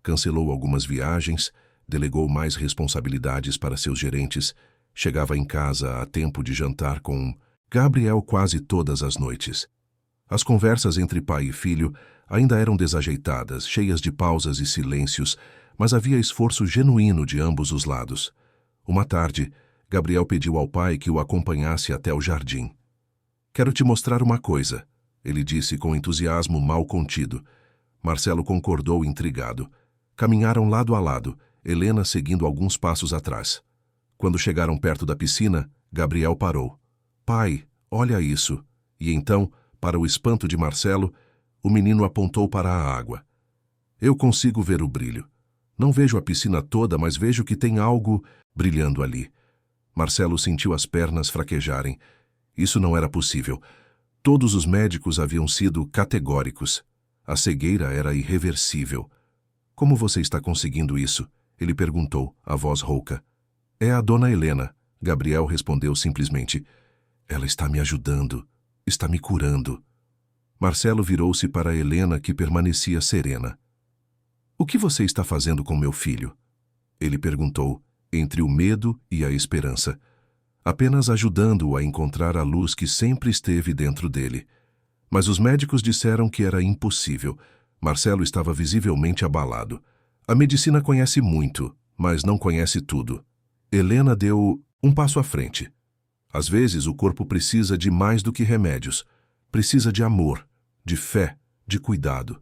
Cancelou algumas viagens, delegou mais responsabilidades para seus gerentes, chegava em casa a tempo de jantar com Gabriel quase todas as noites. As conversas entre pai e filho ainda eram desajeitadas, cheias de pausas e silêncios, mas havia esforço genuíno de ambos os lados. Uma tarde, Gabriel pediu ao pai que o acompanhasse até o jardim. "Quero te mostrar uma coisa", ele disse com entusiasmo mal contido. Marcelo concordou intrigado. Caminharam lado a lado, Helena seguindo alguns passos atrás. Quando chegaram perto da piscina, Gabriel parou. "Pai, olha isso." E então, para o espanto de Marcelo, o menino apontou para a água. "Eu consigo ver o brilho. Não vejo a piscina toda, mas vejo que tem algo brilhando ali." Marcelo sentiu as pernas fraquejarem. Isso não era possível. Todos os médicos haviam sido categóricos. A cegueira era irreversível. "Como você está conseguindo isso?" ele perguntou, a voz rouca. "É a dona Helena", Gabriel respondeu simplesmente. "Ela está me ajudando, está me curando." Marcelo virou-se para Helena, que permanecia serena. "O que você está fazendo com meu filho?" ele perguntou, entre o medo e a esperança. "Apenas ajudando-o a encontrar a luz que sempre esteve dentro dele." Mas os médicos disseram que era impossível. Marcelo estava visivelmente abalado. A medicina conhece muito, mas não conhece tudo. Helena deu um passo à frente. Às vezes o corpo precisa de mais do que remédios. Precisa de amor, de fé, de cuidado.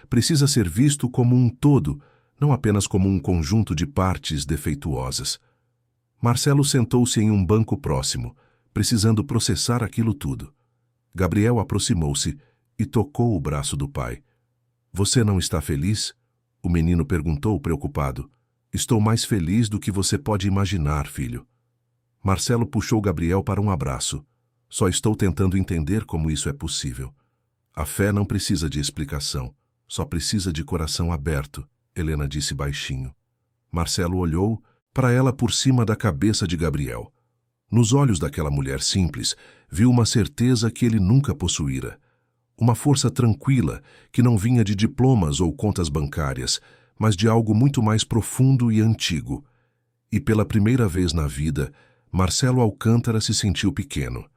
Precisa ser visto como um todo, não apenas como um conjunto de partes defeituosas. Marcelo sentou-se em um banco próximo, precisando processar aquilo tudo. Gabriel aproximou-se e tocou o braço do pai. "Você não está feliz?" o menino perguntou, preocupado. "Estou mais feliz do que você pode imaginar, filho." Marcelo puxou Gabriel para um abraço. "Só estou tentando entender como isso é possível." "A fé não precisa de explicação, só precisa de coração aberto", Helena disse baixinho. Marcelo olhou para ela por cima da cabeça de Gabriel. Nos olhos daquela mulher simples, viu uma certeza que ele nunca possuíra. Uma força tranquila que não vinha de diplomas ou contas bancárias, mas de algo muito mais profundo e antigo. E pela primeira vez na vida, Marcelo Alcântara se sentiu pequeno.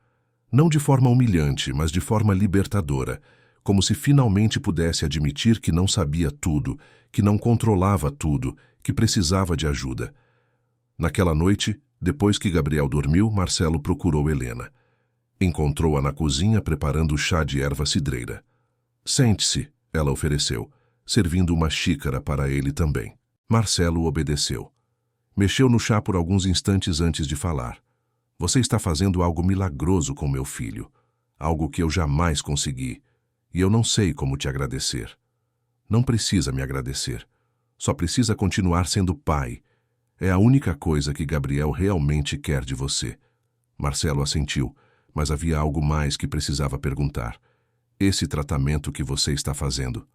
Não de forma humilhante, mas de forma libertadora, como se finalmente pudesse admitir que não sabia tudo, que não controlava tudo, que precisava de ajuda. Naquela noite, depois que Gabriel dormiu, Marcelo procurou Helena. Encontrou-a na cozinha preparando chá de erva cidreira. "Sente-se", ela ofereceu, servindo uma xícara para ele também. Marcelo obedeceu. Mexeu no chá por alguns instantes antes de falar. "Você está fazendo algo milagroso com meu filho, algo que eu jamais consegui, e eu não sei como te agradecer." "Não precisa me agradecer. Só precisa continuar sendo pai. É a única coisa que Gabriel realmente quer de você." Marcelo assentiu, mas havia algo mais que precisava perguntar. "Esse tratamento que você está fazendo,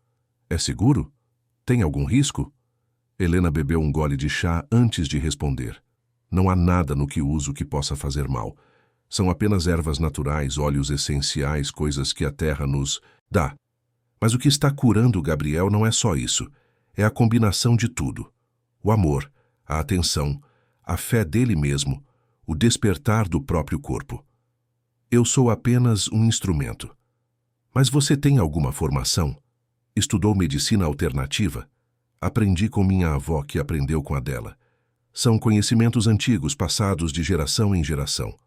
É seguro? Tem algum risco? Helena bebeu um gole de chá antes de responder. Não há nada no que uso que possa fazer mal. São apenas ervas naturais, óleos essenciais, coisas que a terra nos dá. Mas o que está curando Gabriel não é só isso. É a combinação de tudo. O amor, a atenção, a fé dele mesmo, o despertar do próprio corpo. Eu sou apenas um instrumento. Mas você tem alguma formação? Estudou medicina alternativa? Aprendi com minha avó, que aprendeu com a dela. São conhecimentos antigos, passados de geração em geração.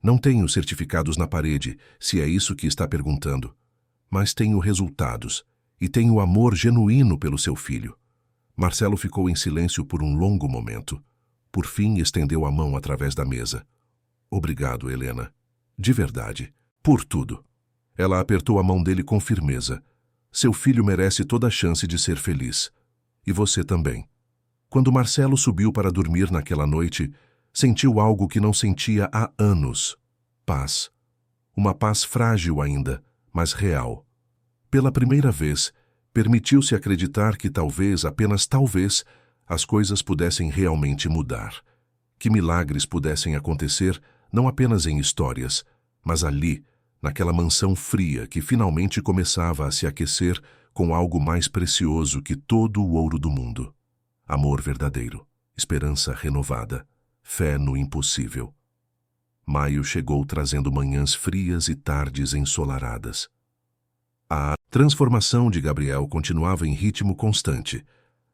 Não tenho certificados na parede, se é isso que está perguntando. Mas tenho resultados, e tenho amor genuíno pelo seu filho. Marcelo ficou em silêncio por um longo momento. Por fim, estendeu a mão através da mesa. Obrigado, Helena. De verdade. Por tudo. Ela apertou a mão dele com firmeza. Seu filho merece toda a chance de ser feliz. E você também. Quando Marcelo subiu para dormir naquela noite, sentiu algo que não sentia há anos. Paz. Uma paz frágil ainda, mas real. Pela primeira vez, permitiu-se acreditar que talvez, apenas talvez, as coisas pudessem realmente mudar. Que milagres pudessem acontecer, não apenas em histórias, mas ali, naquela mansão fria que finalmente começava a se aquecer com algo mais precioso que todo o ouro do mundo. Amor verdadeiro, esperança renovada, fé no impossível. Maio chegou trazendo manhãs frias e tardes ensolaradas. A transformação de Gabriel continuava em ritmo constante,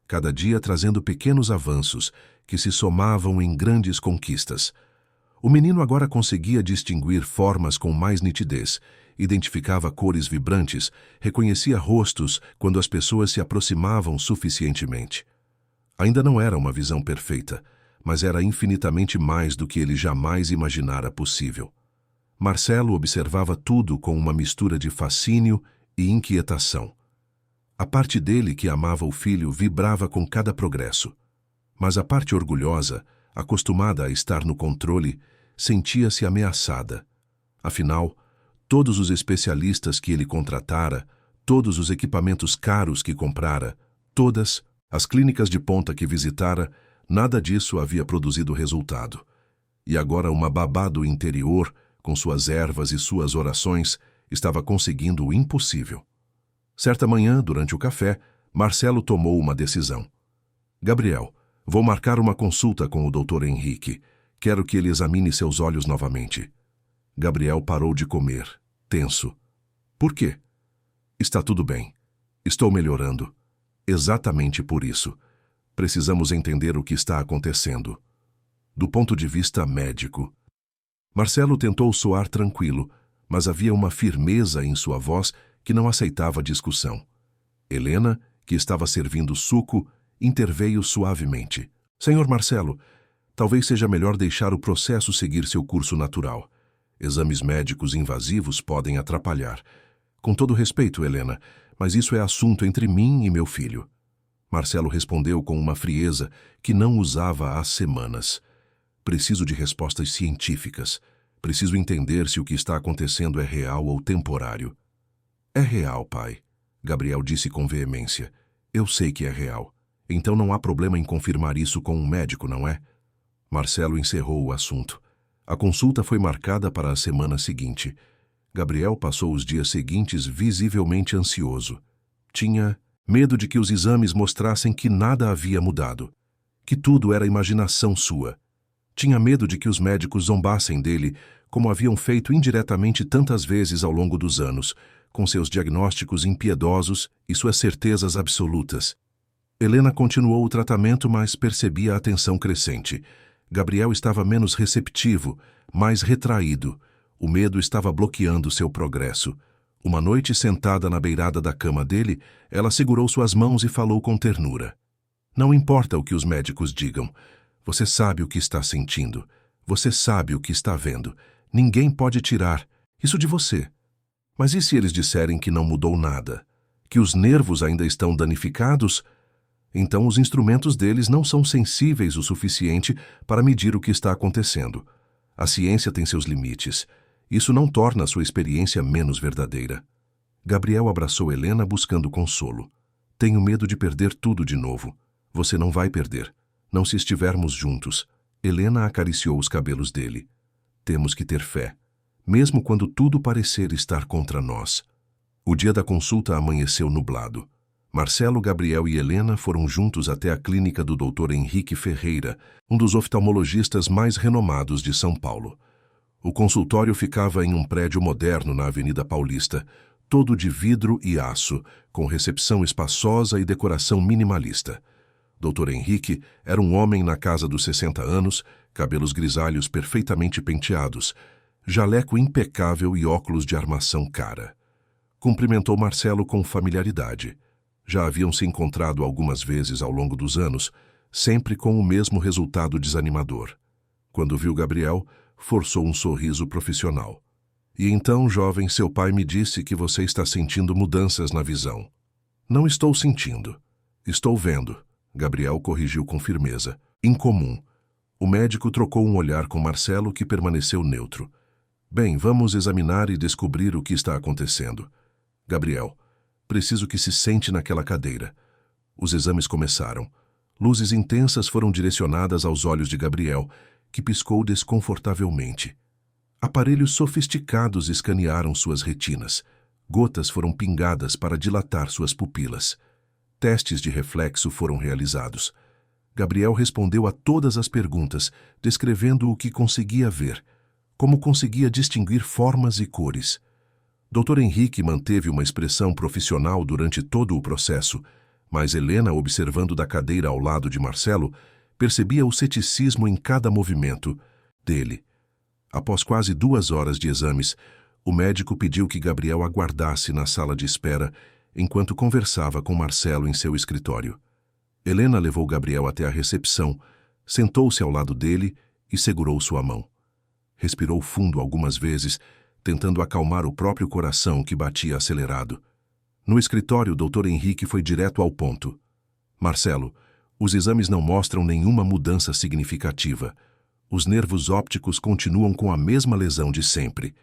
cada dia trazendo pequenos avanços que se somavam em grandes conquistas. O menino agora conseguia distinguir formas com mais nitidez, identificava cores vibrantes, reconhecia rostos quando as pessoas se aproximavam suficientemente. Ainda não era uma visão perfeita, mas era infinitamente mais do que ele jamais imaginara possível. Marcelo observava tudo com uma mistura de fascínio e inquietação. A parte dele que amava o filho vibrava com cada progresso, mas a parte orgulhosa, acostumada a estar no controle, sentia-se ameaçada. Afinal, todos os especialistas que ele contratara, todos os equipamentos caros que comprara, todas as clínicas de ponta que visitara, nada disso havia produzido resultado. E agora uma babá do interior, com suas ervas e suas orações, estava conseguindo o impossível. Certa manhã, durante o café, Marcelo tomou uma decisão. Gabriel, vou marcar uma consulta com o Dr. Henrique. Quero que ele examine seus olhos novamente. Gabriel parou de comer, tenso. Por quê? Está tudo bem. Estou melhorando. Exatamente por isso. Precisamos entender o que está acontecendo. Do ponto de vista médico. Marcelo tentou soar tranquilo, mas havia uma firmeza em sua voz que não aceitava discussão. Helena, que estava servindo suco, interveio suavemente. Senhor Marcelo, talvez seja melhor deixar o processo seguir seu curso natural. Exames médicos invasivos podem atrapalhar. Com todo respeito, Helena, mas isso é assunto entre mim e meu filho. Marcelo respondeu com uma frieza que não usava há semanas. Preciso de respostas científicas. Preciso entender se o que está acontecendo é real ou temporário. É real, pai, Gabriel disse com veemência. Eu sei que é real. Então não há problema em confirmar isso com um médico, não é? Marcelo encerrou o assunto. A consulta foi marcada para a semana seguinte. Gabriel passou os dias seguintes visivelmente ansioso. Tinha medo de que os exames mostrassem que nada havia mudado, que tudo era imaginação sua. Tinha medo de que os médicos zombassem dele, como haviam feito indiretamente tantas vezes ao longo dos anos, com seus diagnósticos impiedosos e suas certezas absolutas. Helena continuou o tratamento, mas percebia a tensão crescente. Gabriel estava menos receptivo, mais retraído. O medo estava bloqueando seu progresso. Uma noite, sentada na beirada da cama dele, ela segurou suas mãos e falou com ternura. Não importa o que os médicos digam. Você sabe o que está sentindo. Você sabe o que está vendo. Ninguém pode tirar isso de você. Mas e se eles disserem que não mudou nada? Que os nervos ainda estão danificados? Então os instrumentos deles não são sensíveis o suficiente para medir o que está acontecendo. A ciência tem seus limites. Isso não torna a sua experiência menos verdadeira. Gabriel abraçou Helena buscando consolo. Tenho medo de perder tudo de novo. Você não vai perder. Não se estivermos juntos. Helena acariciou os cabelos dele. Temos que ter fé, mesmo quando tudo parecer estar contra nós. O dia da consulta amanheceu nublado. Marcelo, Gabriel e Helena foram juntos até a clínica do Dr. Henrique Ferreira, um dos oftalmologistas mais renomados de São Paulo. O consultório ficava em um prédio moderno na Avenida Paulista, todo de vidro e aço, com recepção espaçosa e decoração minimalista. Dr. Henrique era um homem na casa dos 60 anos, cabelos grisalhos perfeitamente penteados, jaleco impecável e óculos de armação cara. Cumprimentou Marcelo com familiaridade. Já haviam se encontrado algumas vezes ao longo dos anos, sempre com o mesmo resultado desanimador. Quando viu Gabriel, forçou um sorriso profissional. E então, jovem, seu pai me disse que você está sentindo mudanças na visão. Não estou sentindo. Estou vendo. Gabriel corrigiu com firmeza. Incomum. O médico trocou um olhar com Marcelo, que permaneceu neutro. Bem, vamos examinar e descobrir o que está acontecendo. Gabriel, preciso que se sente naquela cadeira. Os exames começaram. Luzes intensas foram direcionadas aos olhos de Gabriel, que piscou desconfortavelmente. Aparelhos sofisticados escanearam suas retinas. Gotas foram pingadas para dilatar suas pupilas. Testes de reflexo foram realizados. Gabriel respondeu a todas as perguntas, descrevendo o que conseguia ver, como conseguia distinguir formas e cores. Dr. Henrique manteve uma expressão profissional durante todo o processo, mas Helena, observando da cadeira ao lado de Marcelo, percebia o ceticismo em cada movimento dele. Após quase 2 horas de exames, o médico pediu que Gabriel aguardasse na sala de espera enquanto conversava com Marcelo em seu escritório. Helena levou Gabriel até a recepção, sentou-se ao lado dele e segurou sua mão. Respirou fundo algumas vezes, tentando acalmar o próprio coração que batia acelerado. No escritório, o Dr. Henrique foi direto ao ponto. Marcelo, os exames não mostram nenhuma mudança significativa. Os nervos ópticos continuam com a mesma lesão de sempre.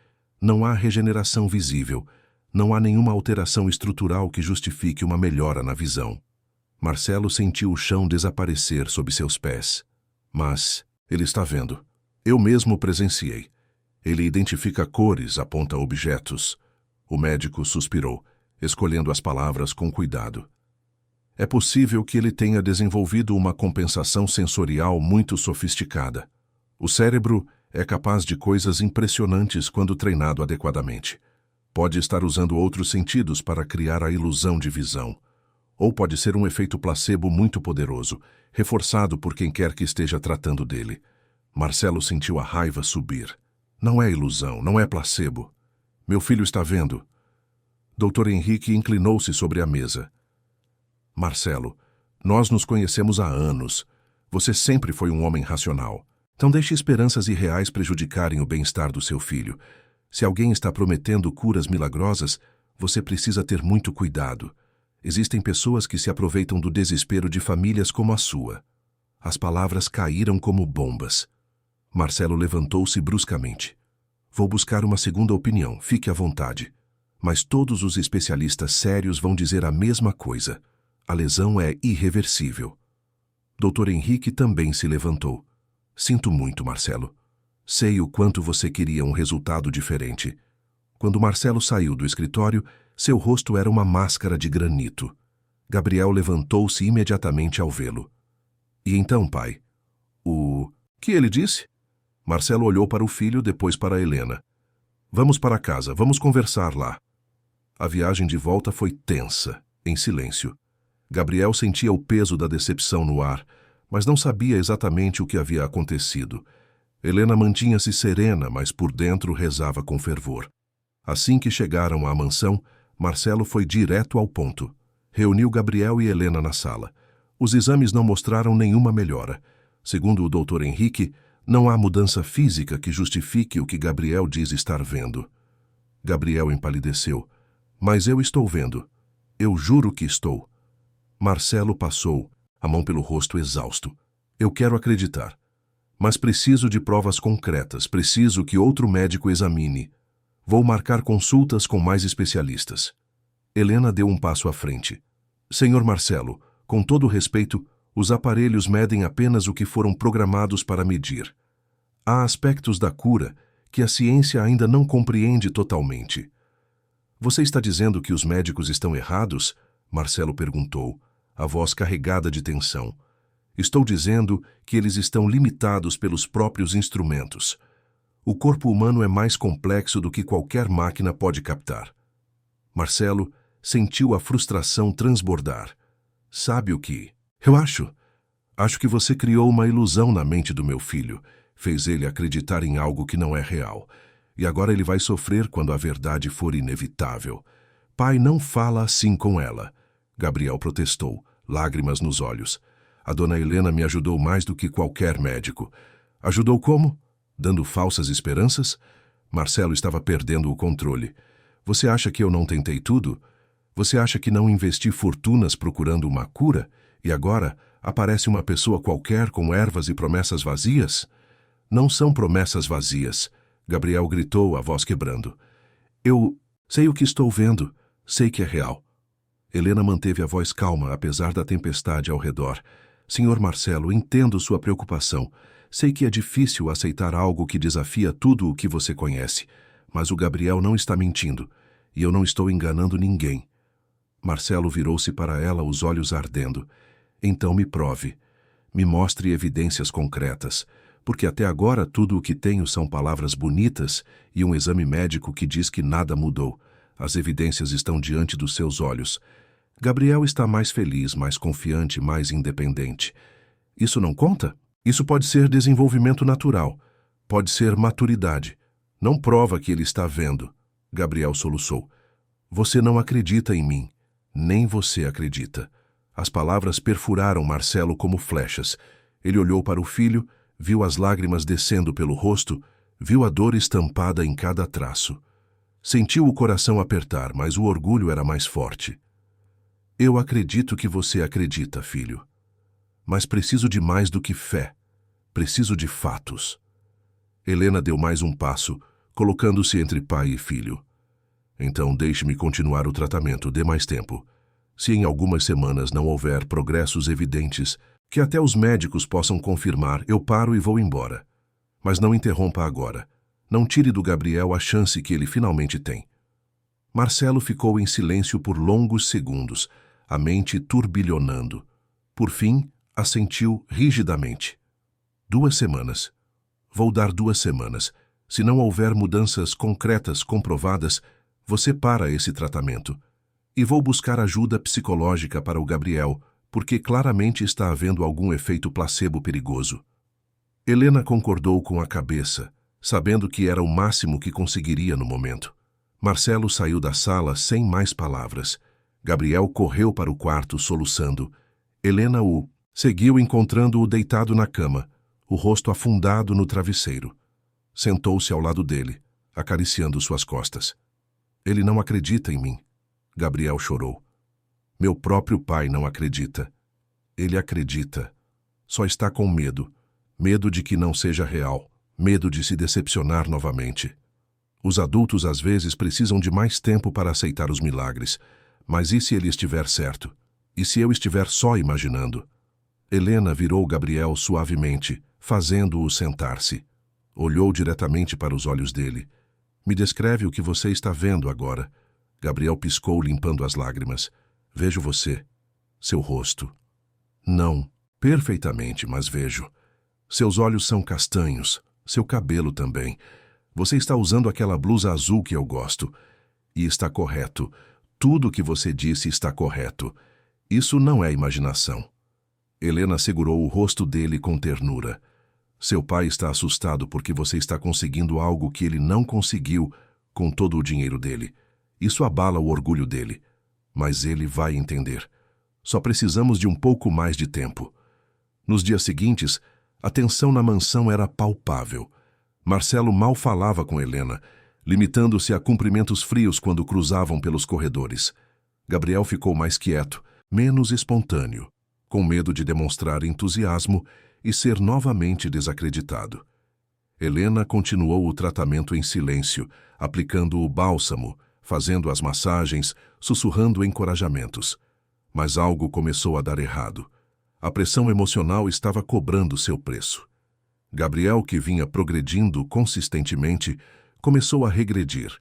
Não há regeneração visível. Não há nenhuma alteração estrutural que justifique uma melhora na visão. Marcelo sentiu o chão desaparecer sob seus pés. Mas ele está vendo. Eu mesmo presenciei. Ele identifica cores, aponta objetos. O médico suspirou, escolhendo as palavras com cuidado. É possível que ele tenha desenvolvido uma compensação sensorial muito sofisticada. O cérebro é capaz de coisas impressionantes quando treinado adequadamente. Pode estar usando outros sentidos para criar a ilusão de visão. Ou pode ser um efeito placebo muito poderoso, reforçado por quem quer que esteja tratando dele. Marcelo sentiu a raiva subir. Não é ilusão, não é placebo. Meu filho está vendo. Dr. Henrique inclinou-se sobre a mesa. Marcelo, nós nos conhecemos há anos. Você sempre foi um homem racional. Não deixe esperanças irreais prejudicarem o bem-estar do seu filho. Se alguém está prometendo curas milagrosas, você precisa ter muito cuidado. Existem pessoas que se aproveitam do desespero de famílias como a sua. As palavras caíram como bombas. Marcelo levantou-se bruscamente. Vou buscar uma segunda opinião, fique à vontade. Mas todos os especialistas sérios vão dizer a mesma coisa. A lesão é irreversível. Dr. Henrique também se levantou. Sinto muito, Marcelo. Sei o quanto você queria um resultado diferente. Quando Marcelo saiu do escritório, seu rosto era uma máscara de granito. Gabriel levantou-se imediatamente ao vê-lo. E então, pai? O que ele disse? Marcelo olhou para o filho, depois para Helena. Vamos para casa, vamos conversar lá. A viagem de volta foi tensa, em silêncio. Gabriel sentia o peso da decepção no ar, mas não sabia exatamente o que havia acontecido. Helena mantinha-se serena, mas por dentro rezava com fervor. Assim que chegaram à mansão, Marcelo foi direto ao ponto. Reuniu Gabriel e Helena na sala. Os exames não mostraram nenhuma melhora. Segundo o Dr. Henrique, não há mudança física que justifique o que Gabriel diz estar vendo. Gabriel empalideceu. Mas eu estou vendo. Eu juro que estou. Marcelo passou, a mão pelo rosto exausto. Eu quero acreditar. Mas preciso de provas concretas, preciso que outro médico examine. Vou marcar consultas com mais especialistas. Helena deu um passo à frente. Senhor Marcelo, com todo respeito, os aparelhos medem apenas o que foram programados para medir. Há aspectos da cura que a ciência ainda não compreende totalmente. Você está dizendo que os médicos estão errados? Marcelo perguntou, a voz carregada de tensão. Estou dizendo que eles estão limitados pelos próprios instrumentos. O corpo humano é mais complexo do que qualquer máquina pode captar. Marcelo sentiu a frustração transbordar. Sabe o que? Eu acho que você criou uma ilusão na mente do meu filho, fez ele acreditar em algo que não é real. E agora ele vai sofrer quando a verdade for inevitável. Pai, não fala assim com ela. Gabriel protestou, lágrimas nos olhos. A dona Helena me ajudou mais do que qualquer médico. Ajudou como? Dando falsas esperanças? Marcelo estava perdendo o controle. Você acha que eu não tentei tudo? Você acha que não investi fortunas procurando uma cura? E agora aparece uma pessoa qualquer com ervas e promessas vazias? Não são promessas vazias. Gabriel gritou, a voz quebrando. Eu sei o que estou vendo. Sei que é real. Helena manteve a voz calma, apesar da tempestade ao redor. Senhor Marcelo, entendo sua preocupação. Sei que é difícil aceitar algo que desafia tudo o que você conhece. Mas o Gabriel não está mentindo. E eu não estou enganando ninguém. Marcelo virou-se para ela, os olhos ardendo. Então me prove. Me mostre evidências concretas. Porque até agora tudo o que tenho são palavras bonitas e um exame médico que diz que nada mudou. As evidências estão diante dos seus olhos. Gabriel está mais feliz, mais confiante, mais independente. Isso não conta? Isso pode ser desenvolvimento natural. Pode ser maturidade. Não prova que ele está vendo. Gabriel soluçou. Você não acredita em mim. Nem você acredita. As palavras perfuraram Marcelo como flechas. Ele olhou para o filho, viu as lágrimas descendo pelo rosto, viu a dor estampada em cada traço. Sentiu o coração apertar, mas o orgulho era mais forte. Eu acredito que você acredita, filho. Mas preciso de mais do que fé. Preciso de fatos. Helena deu mais um passo, colocando-se entre pai e filho. Então deixe-me continuar o tratamento, dê mais tempo. Se em algumas semanas não houver progressos evidentes, que até os médicos possam confirmar, eu paro e vou embora. Mas não interrompa agora. Não tire do Gabriel a chance que ele finalmente tem. Marcelo ficou em silêncio por longos segundos, a mente turbilhonando. Por fim, assentiu rigidamente. 2 semanas. Vou dar 2 semanas. Se não houver mudanças concretas comprovadas, você para esse tratamento. E vou buscar ajuda psicológica para o Gabriel, porque claramente está havendo algum efeito placebo perigoso. Helena concordou com a cabeça, sabendo que era o máximo que conseguiria no momento. Marcelo saiu da sala sem mais palavras. Gabriel correu para o quarto soluçando. Helena o seguiu encontrando-o deitado na cama, o rosto afundado no travesseiro. Sentou-se ao lado dele, acariciando suas costas. Ele não acredita em mim. Gabriel chorou. Meu próprio pai não acredita. Ele acredita. Só está com medo. Medo de que não seja real. Medo de se decepcionar novamente. Os adultos às vezes precisam de mais tempo para aceitar os milagres. Mas e se ele estiver certo? E se eu estiver só imaginando? Helena virou Gabriel suavemente, fazendo-o sentar-se. Olhou diretamente para os olhos dele. Me descreve o que você está vendo agora. Gabriel piscou, limpando as lágrimas. Vejo você. Seu rosto. Não, perfeitamente, mas vejo. Seus olhos são castanhos. Seu cabelo também. Você está usando aquela blusa azul que eu gosto. E está correto. Tudo o que você disse está correto. Isso não é imaginação. Helena segurou o rosto dele com ternura. Seu pai está assustado porque você está conseguindo algo que ele não conseguiu com todo o dinheiro dele. Isso abala o orgulho dele. Mas ele vai entender. Só precisamos de um pouco mais de tempo. Nos dias seguintes, a tensão na mansão era palpável. Marcelo mal falava com Helena, limitando-se a cumprimentos frios quando cruzavam pelos corredores. Gabriel ficou mais quieto, menos espontâneo, com medo de demonstrar entusiasmo e ser novamente desacreditado. Helena continuou o tratamento em silêncio, aplicando o bálsamo, fazendo as massagens, sussurrando encorajamentos. Mas algo começou a dar errado. A pressão emocional estava cobrando seu preço. Gabriel, que vinha progredindo consistentemente, começou a regredir.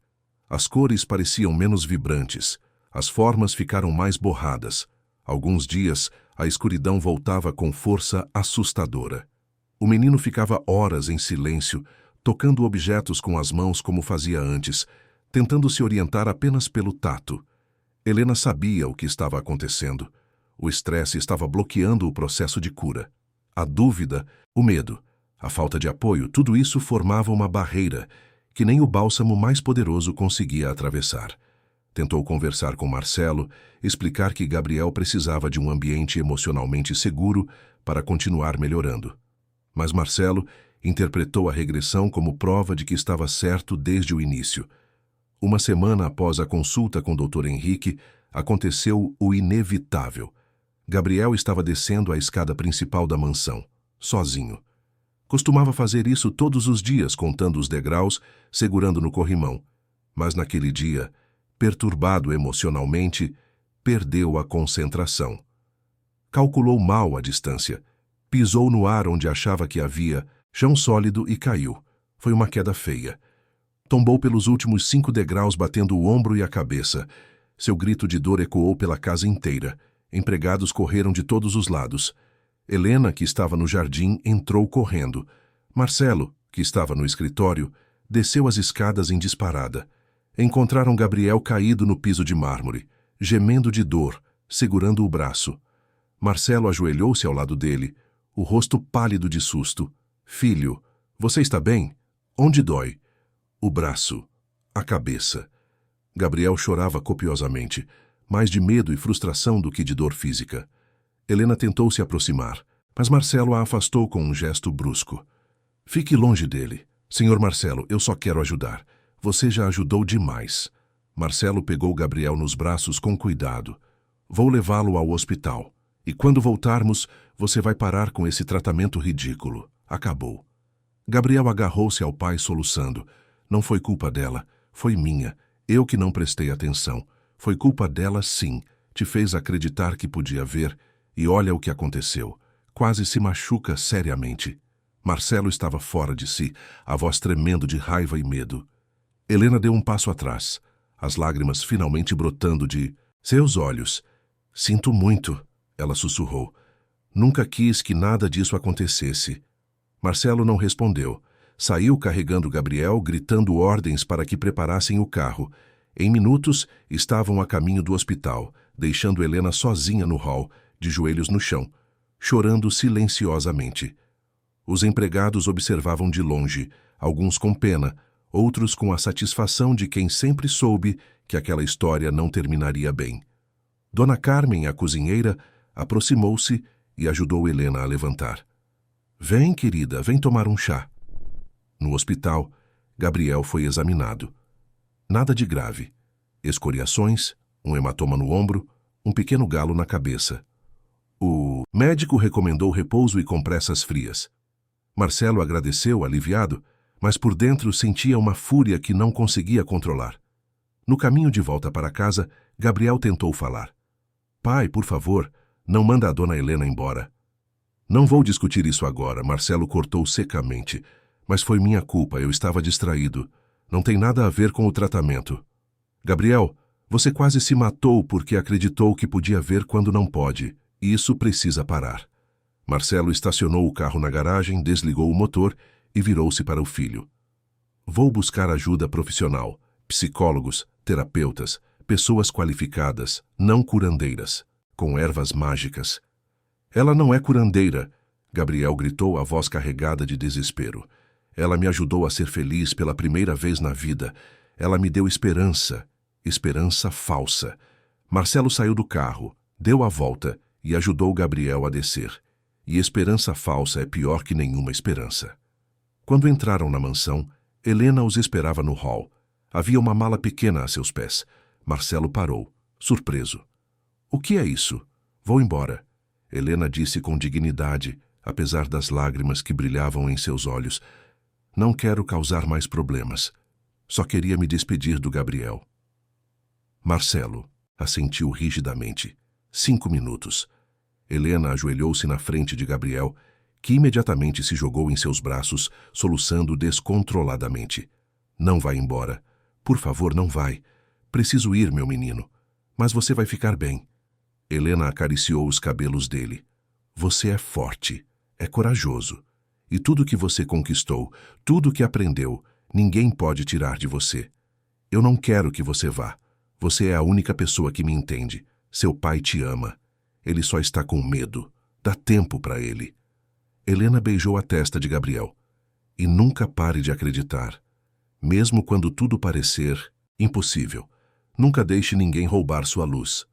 As cores pareciam menos vibrantes, as formas ficaram mais borradas. Alguns dias, a escuridão voltava com força assustadora. O menino ficava horas em silêncio, tocando objetos com as mãos como fazia antes, tentando se orientar apenas pelo tato. Helena sabia o que estava acontecendo. O estresse estava bloqueando o processo de cura. A dúvida, o medo, a falta de apoio, tudo isso formava uma barreira que nem o bálsamo mais poderoso conseguia atravessar. Tentou conversar com Marcelo, explicar que Gabriel precisava de um ambiente emocionalmente seguro para continuar melhorando. Mas Marcelo interpretou a regressão como prova de que estava certo desde o início. Uma semana após a consulta com o Dr. Henrique, aconteceu o inevitável. Gabriel estava descendo a escada principal da mansão, sozinho. Costumava fazer isso todos os dias, contando os degraus, segurando no corrimão. Mas naquele dia, perturbado emocionalmente, perdeu a concentração. Calculou mal a distância. Pisou no ar onde achava que havia chão sólido e caiu. Foi uma queda feia. Tombou pelos últimos 5 degraus, batendo o ombro e a cabeça. Seu grito de dor ecoou pela casa inteira. Empregados correram de todos os lados. Helena, que estava no jardim, entrou correndo. Marcelo, que estava no escritório, desceu as escadas em disparada. Encontraram Gabriel caído no piso de mármore, gemendo de dor, segurando o braço. Marcelo ajoelhou-se ao lado dele, o rosto pálido de susto. Filho, você está bem? Onde dói? O braço, a cabeça. Gabriel chorava copiosamente, mais de medo e frustração do que de dor física. Helena tentou se aproximar, mas Marcelo a afastou com um gesto brusco. Fique longe dele. Senhor Marcelo, eu só quero ajudar. Você já ajudou demais. Marcelo pegou Gabriel nos braços com cuidado. Vou levá-lo ao hospital. E quando voltarmos, você vai parar com esse tratamento ridículo. Acabou. Gabriel agarrou-se ao pai soluçando. Não foi culpa dela, foi minha. Eu que não prestei atenção. Foi culpa dela, sim. Te fez acreditar que podia ver. E olha o que aconteceu. Quase se machuca seriamente. Marcelo estava fora de si, a voz tremendo de raiva e medo. Helena deu um passo atrás, as lágrimas finalmente brotando de seus olhos. Sinto muito, ela sussurrou. Nunca quis que nada disso acontecesse. Marcelo não respondeu. Saiu carregando Gabriel, gritando ordens para que preparassem o carro. Em minutos, estavam a caminho do hospital, deixando Helena sozinha no hall, de joelhos no chão, chorando silenciosamente. Os empregados observavam de longe, alguns com pena, outros com a satisfação de quem sempre soube que aquela história não terminaria bem. Dona Carmen, a cozinheira, aproximou-se e ajudou Helena a levantar. Vem, querida, vem tomar um chá. No hospital, Gabriel foi examinado. Nada de grave. Escoriações, um hematoma no ombro, um pequeno galo na cabeça. O médico recomendou repouso e compressas frias. Marcelo agradeceu, aliviado, mas por dentro sentia uma fúria que não conseguia controlar. No caminho de volta para casa, Gabriel tentou falar. Pai, por favor, não manda a dona Helena embora. Não vou discutir isso agora, Marcelo cortou secamente. Mas foi minha culpa, eu estava distraído. Não tem nada a ver com o tratamento. Gabriel, você quase se matou porque acreditou que podia ver quando não pode. Isso precisa parar. Marcelo estacionou o carro na garagem, desligou o motor e virou-se para o filho. Vou buscar ajuda profissional, psicólogos, terapeutas, pessoas qualificadas, não curandeiras, com ervas mágicas. Ela não é curandeira, Gabriel gritou, a voz carregada de desespero. Ela me ajudou a ser feliz pela primeira vez na vida. Ela me deu esperança, esperança falsa. Marcelo saiu do carro, deu a volta e ajudou Gabriel a descer. E esperança falsa é pior que nenhuma esperança. Quando entraram na mansão, Helena os esperava no hall. Havia uma mala pequena a seus pés. Marcelo parou, surpreso. O que é isso? Vou embora. Helena disse com dignidade, apesar das lágrimas que brilhavam em seus olhos. Não quero causar mais problemas. Só queria me despedir do Gabriel. Marcelo assentiu rigidamente. 5 minutos. Helena ajoelhou-se na frente de Gabriel, que imediatamente se jogou em seus braços, soluçando descontroladamente. Não vai embora. Por favor, não vai. Preciso ir, meu menino. Mas você vai ficar bem. Helena acariciou os cabelos dele. Você é forte, é corajoso. E tudo que você conquistou, tudo que aprendeu, ninguém pode tirar de você. Eu não quero que você vá. Você é a única pessoa que me entende. Seu pai te ama. Ele só está com medo. Dá tempo para ele. Helena beijou a testa de Gabriel. E nunca pare de acreditar. Mesmo quando tudo parecer impossível, nunca deixe ninguém roubar sua luz.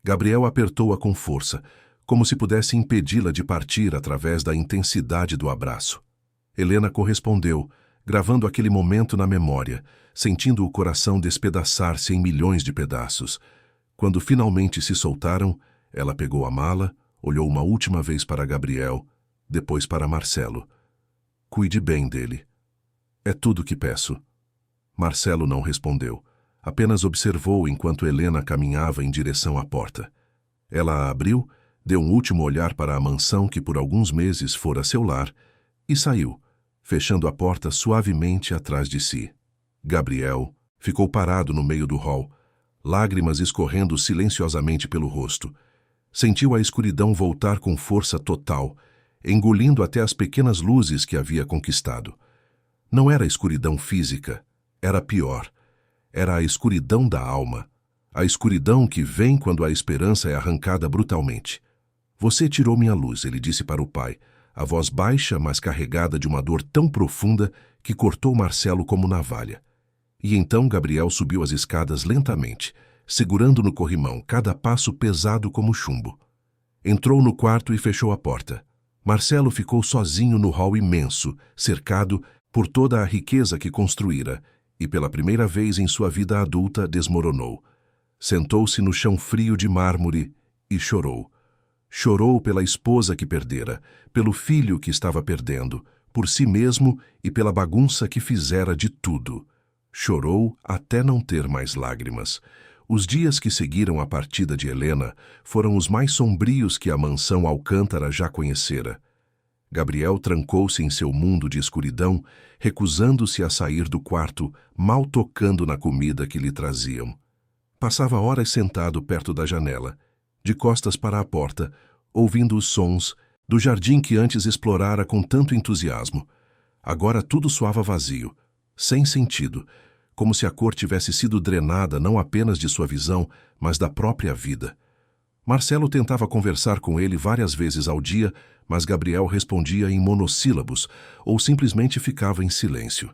Gabriel apertou-a com força, como se pudesse impedi-la de partir através da intensidade do abraço. Helena correspondeu, gravando aquele momento na memória, sentindo o coração despedaçar-se em milhões de pedaços. Quando finalmente se soltaram, ela pegou a mala, olhou uma última vez para Gabriel, depois para Marcelo. Cuide bem dele. É tudo que peço. Marcelo não respondeu. Apenas observou enquanto Helena caminhava em direção à porta. Ela a abriu, deu um último olhar para a mansão que por alguns meses fora seu lar e saiu, fechando a porta suavemente atrás de si. Gabriel ficou parado no meio do hall, lágrimas escorrendo silenciosamente pelo rosto. Sentiu a escuridão voltar com força total, engolindo até as pequenas luzes que havia conquistado. Não era escuridão física, era pior. Era a escuridão da alma, a escuridão que vem quando a esperança é arrancada brutalmente. Você tirou minha luz, ele disse para o pai, a voz baixa, mas carregada de uma dor tão profunda que cortou Marcelo como navalha. E então Gabriel subiu as escadas lentamente, segurando no corrimão, cada passo pesado como chumbo. Entrou no quarto e fechou a porta. Marcelo ficou sozinho no hall imenso, cercado por toda a riqueza que construíra, e pela primeira vez em sua vida adulta desmoronou. Sentou-se no chão frio de mármore e chorou. Chorou pela esposa que perdera, pelo filho que estava perdendo, por si mesmo e pela bagunça que fizera de tudo. Chorou até não ter mais lágrimas. Os dias que seguiram a partida de Helena foram os mais sombrios que a mansão Alcântara já conhecera. Gabriel trancou-se em seu mundo de escuridão, recusando-se a sair do quarto, mal tocando na comida que lhe traziam. Passava horas sentado perto da janela, de costas para a porta, ouvindo os sons do jardim que antes explorara com tanto entusiasmo. Agora tudo soava vazio, sem sentido, como se a cor tivesse sido drenada não apenas de sua visão, mas da própria vida. Marcelo tentava conversar com ele várias vezes ao dia, mas Gabriel respondia em monossílabos ou simplesmente ficava em silêncio.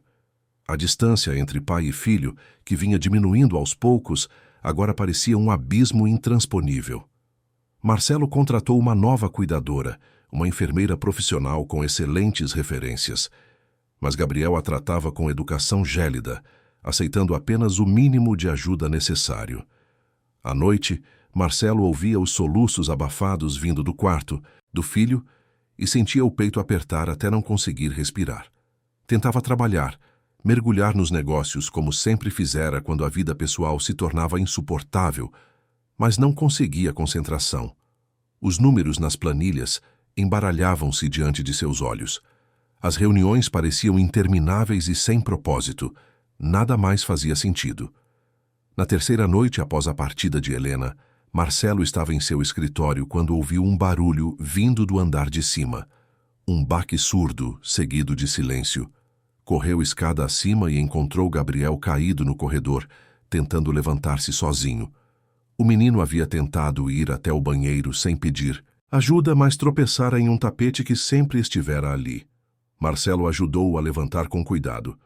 A distância entre pai e filho, que vinha diminuindo aos poucos, agora parecia um abismo intransponível. Marcelo contratou uma nova cuidadora, uma enfermeira profissional com excelentes referências. Mas Gabriel a tratava com educação gélida, aceitando apenas o mínimo de ajuda necessário. À noite, Marcelo ouvia os soluços abafados vindo do quarto, do filho, e sentia o peito apertar até não conseguir respirar. Tentava trabalhar, mergulhar nos negócios como sempre fizera quando a vida pessoal se tornava insuportável, mas não conseguia concentração. Os números nas planilhas embaralhavam-se diante de seus olhos. As reuniões pareciam intermináveis e sem propósito. Nada mais fazia sentido. Na terceira noite após a partida de Helena, Marcelo estava em seu escritório quando ouviu um barulho vindo do andar de cima. Um baque surdo, seguido de silêncio. Correu escada acima e encontrou Gabriel caído no corredor, tentando levantar-se sozinho. O menino havia tentado ir até o banheiro sem pedir ajuda, mas tropeçara em um tapete que sempre estivera ali. Marcelo ajudou-o a levantar com cuidado.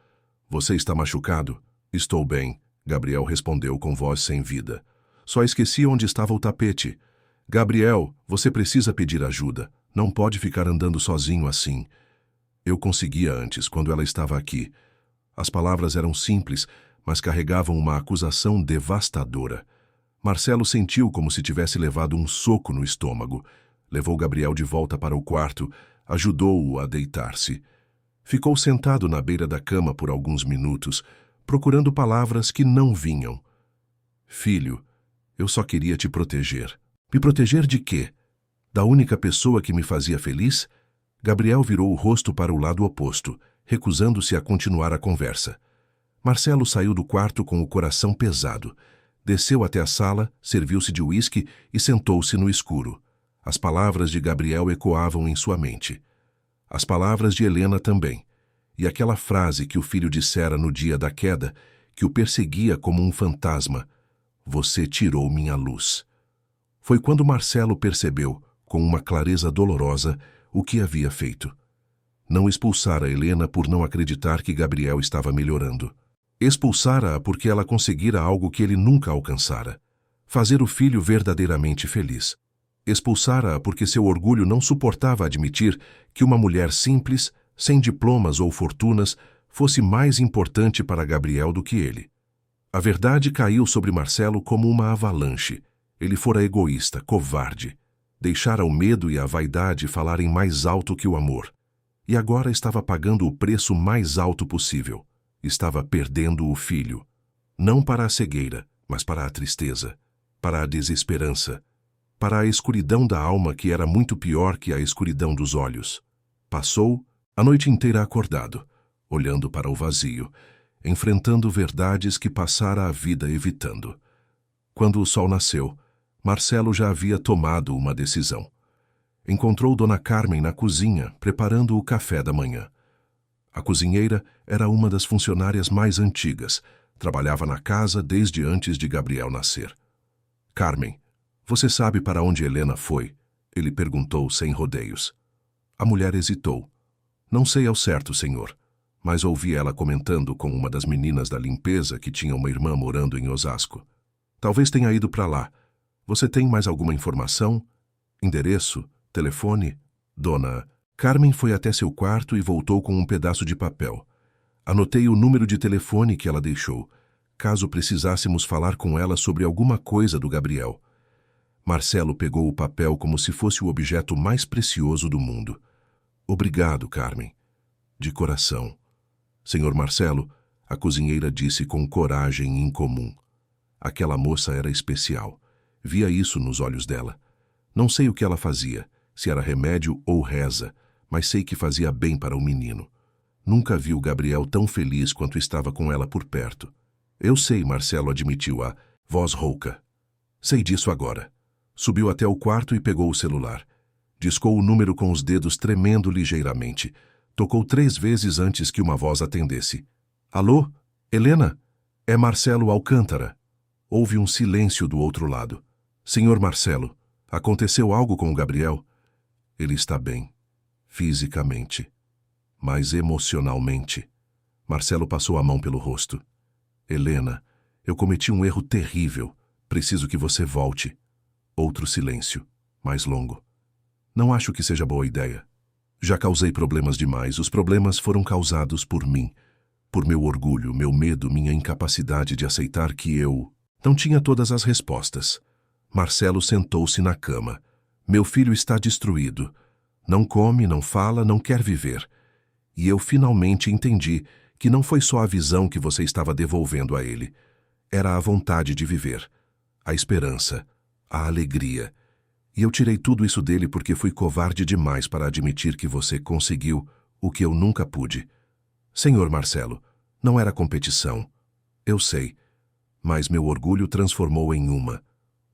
Você está machucado? Estou bem, Gabriel respondeu com voz sem vida. Só esqueci onde estava o tapete. Gabriel, você precisa pedir ajuda. Não pode ficar andando sozinho assim. Eu conseguia antes, quando ela estava aqui. As palavras eram simples, mas carregavam uma acusação devastadora. Marcelo sentiu como se tivesse levado um soco no estômago. Levou Gabriel de volta para o quarto, ajudou-o a deitar-se. Ficou sentado na beira da cama por alguns minutos, procurando palavras que não vinham. Filho, eu só queria te proteger. Me proteger de quê? Da única pessoa que me fazia feliz? Gabriel virou o rosto para o lado oposto, recusando-se a continuar a conversa. Marcelo saiu do quarto com o coração pesado. Desceu até a sala, serviu-se de uísque e sentou-se no escuro. As palavras de Gabriel ecoavam em sua mente. As palavras de Helena também. E aquela frase que o filho dissera no dia da queda, que o perseguia como um fantasma: "Você tirou minha luz." Foi quando Marcelo percebeu, com uma clareza dolorosa, o que havia feito. Não expulsara Helena por não acreditar que Gabriel estava melhorando. Expulsara-a porque ela conseguira algo que ele nunca alcançara: fazer o filho verdadeiramente feliz. Expulsara-a porque seu orgulho não suportava admitir que uma mulher simples, sem diplomas ou fortunas, fosse mais importante para Gabriel do que ele. A verdade caiu sobre Marcelo como uma avalanche. Ele fora egoísta, covarde. Deixara o medo e a vaidade falarem mais alto que o amor. E agora estava pagando o preço mais alto possível. Estava perdendo o filho. Não para a cegueira, mas para a tristeza, para a desesperança, para a escuridão da alma que era muito pior que a escuridão dos olhos. Passou a noite inteira acordado, olhando para o vazio, enfrentando verdades que passara a vida evitando. Quando o sol nasceu, Marcelo já havia tomado uma decisão. Encontrou Dona Carmen na cozinha, preparando o café da manhã. A cozinheira era uma das funcionárias mais antigas, trabalhava na casa desde antes de Gabriel nascer. "Carmen, você sabe para onde Helena foi?" ele perguntou sem rodeios. A mulher hesitou. "Não sei ao certo, senhor, mas ouvi ela comentando com uma das meninas da limpeza que tinha uma irmã morando em Osasco. Talvez tenha ido para lá. Você tem mais alguma informação? Endereço? Telefone?" Dona Carmen foi até seu quarto e voltou com um pedaço de papel. "Anotei o número de telefone que ela deixou, caso precisássemos falar com ela sobre alguma coisa do Gabriel." Marcelo pegou o papel como se fosse o objeto mais precioso do mundo. "Obrigado, Carmen. De coração." "Senhor Marcelo," a cozinheira disse com coragem incomum. Aquela moça era especial. Via isso nos olhos dela. Não sei o que ela fazia, se era remédio ou reza, mas sei que fazia bem para o menino. Nunca vi o Gabriel tão feliz quanto estava com ela por perto. "Eu sei," Marcelo admitiu a voz rouca. "Sei disso agora." Subiu até o quarto e pegou o celular. Discou o número com os dedos tremendo ligeiramente. Tocou 3 vezes antes que uma voz atendesse. "Alô? Helena? É Marcelo Alcântara." Houve um silêncio do outro lado. "Senhor Marcelo, aconteceu algo com o Gabriel?" "Ele está bem, fisicamente, mas emocionalmente." Marcelo passou a mão pelo rosto. "Helena, eu cometi um erro terrível. Preciso que você volte." Outro silêncio, mais longo. "Não acho que seja boa ideia. Já causei problemas demais. Os problemas foram causados por mim. Por meu orgulho, meu medo, minha incapacidade de aceitar que eu não tinha todas as respostas." Marcelo sentou-se na cama. "Meu filho está destruído. Não come, não fala, não quer viver. E eu finalmente entendi que não foi só a visão que você estava devolvendo a ele. Era a vontade de viver, a esperança, a alegria. E eu tirei tudo isso dele porque fui covarde demais para admitir que você conseguiu o que eu nunca pude. Senhor Marcelo, não era competição. Eu sei, mas meu orgulho transformou em uma."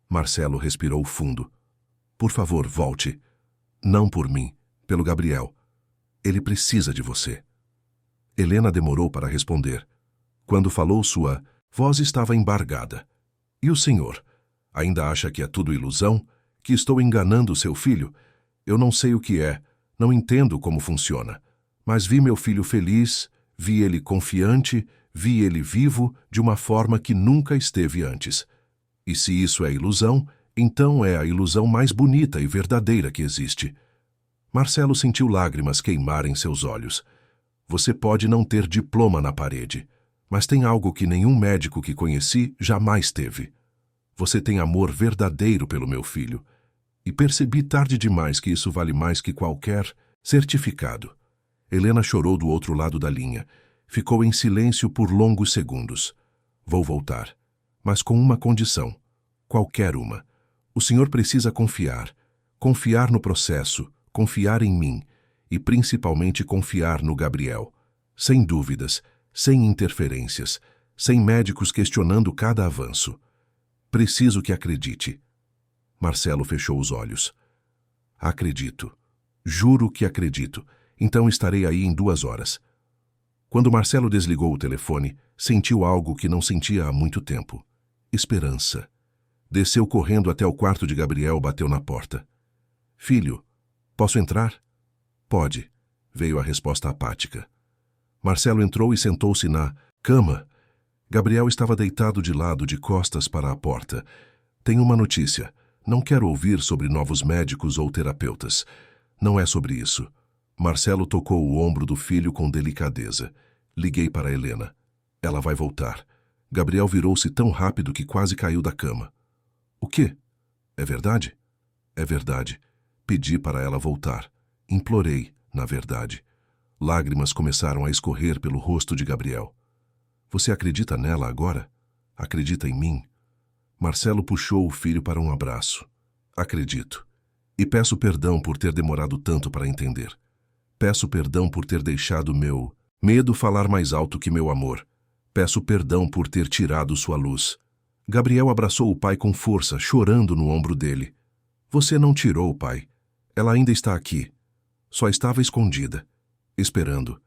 Marcelo respirou fundo. "Por favor, volte. Não por mim, pelo Gabriel. Ele precisa de você." Helena demorou para responder. Quando falou, sua voz estava embargada. "E o senhor? Ainda acha que é tudo ilusão? Que estou enganando seu filho? Eu não sei o que é, não entendo como funciona. Mas vi meu filho feliz, vi ele confiante, vi ele vivo de uma forma que nunca esteve antes. E se isso é ilusão, então é a ilusão mais bonita e verdadeira que existe." Marcelo sentiu lágrimas queimarem seus olhos. "Você pode não ter diploma na parede, mas tem algo que nenhum médico que conheci jamais teve. Você tem amor verdadeiro pelo meu filho. E percebi tarde demais que isso vale mais que qualquer certificado." Helena chorou do outro lado da linha. Ficou em silêncio por longos segundos. "Vou voltar, mas com uma condição. Qualquer uma. O senhor precisa confiar. Confiar no processo, confiar em mim e principalmente confiar no Gabriel. Sem dúvidas, sem interferências, sem médicos questionando cada avanço. Preciso que acredite. Marcelo fechou os olhos. Acredito. Juro que acredito. Então estarei aí em 2 horas. Quando Marcelo desligou o telefone, sentiu algo que não sentia há muito tempo. Esperança. Desceu correndo até o quarto de Gabriel, bateu na porta. Filho, posso entrar? Pode, veio a resposta apática. Marcelo entrou e sentou-se na cama. Gabriel estava deitado de lado, de costas para a porta. Tenho uma notícia. Não quero ouvir sobre novos médicos ou terapeutas. Não é sobre isso. Marcelo tocou o ombro do filho com delicadeza. Liguei para Helena. Ela vai voltar. Gabriel virou-se tão rápido que quase caiu da cama. O quê? É verdade? É verdade. Pedi para ela voltar. Implorei, na verdade. Lágrimas começaram a escorrer pelo rosto de Gabriel. Você acredita nela agora? Acredita em mim? Marcelo puxou o filho para um abraço. Acredito. E peço perdão por ter demorado tanto para entender. Peço perdão por ter deixado meu medo falar mais alto que meu amor. Peço perdão por ter tirado sua luz. Gabriel abraçou o pai com força, chorando no ombro dele. Você não tirou, pai. Ela ainda está aqui. Só estava escondida, esperando.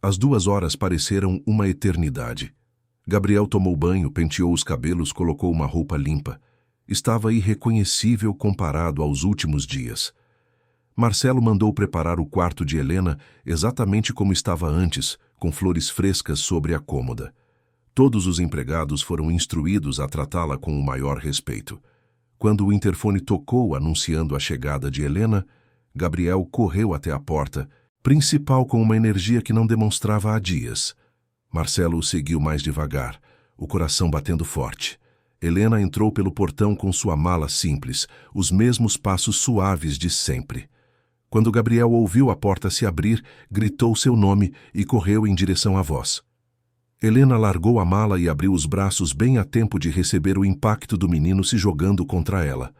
As 2 horas pareceram uma eternidade. Gabriel tomou banho, penteou os cabelos, colocou uma roupa limpa. Estava irreconhecível comparado aos últimos dias. Marcelo mandou preparar o quarto de Helena exatamente como estava antes, com flores frescas sobre a cômoda. Todos os empregados foram instruídos a tratá-la com o maior respeito. Quando o interfone tocou anunciando a chegada de Helena, Gabriel correu até a porta, principal com uma energia que não demonstrava há dias. Marcelo o seguiu mais devagar, o coração batendo forte. Helena entrou pelo portão com sua mala simples, os mesmos passos suaves de sempre. Quando Gabriel ouviu a porta se abrir, gritou seu nome e correu em direção à voz. Helena largou a mala e abriu os braços bem a tempo de receber o impacto do menino se jogando contra ela.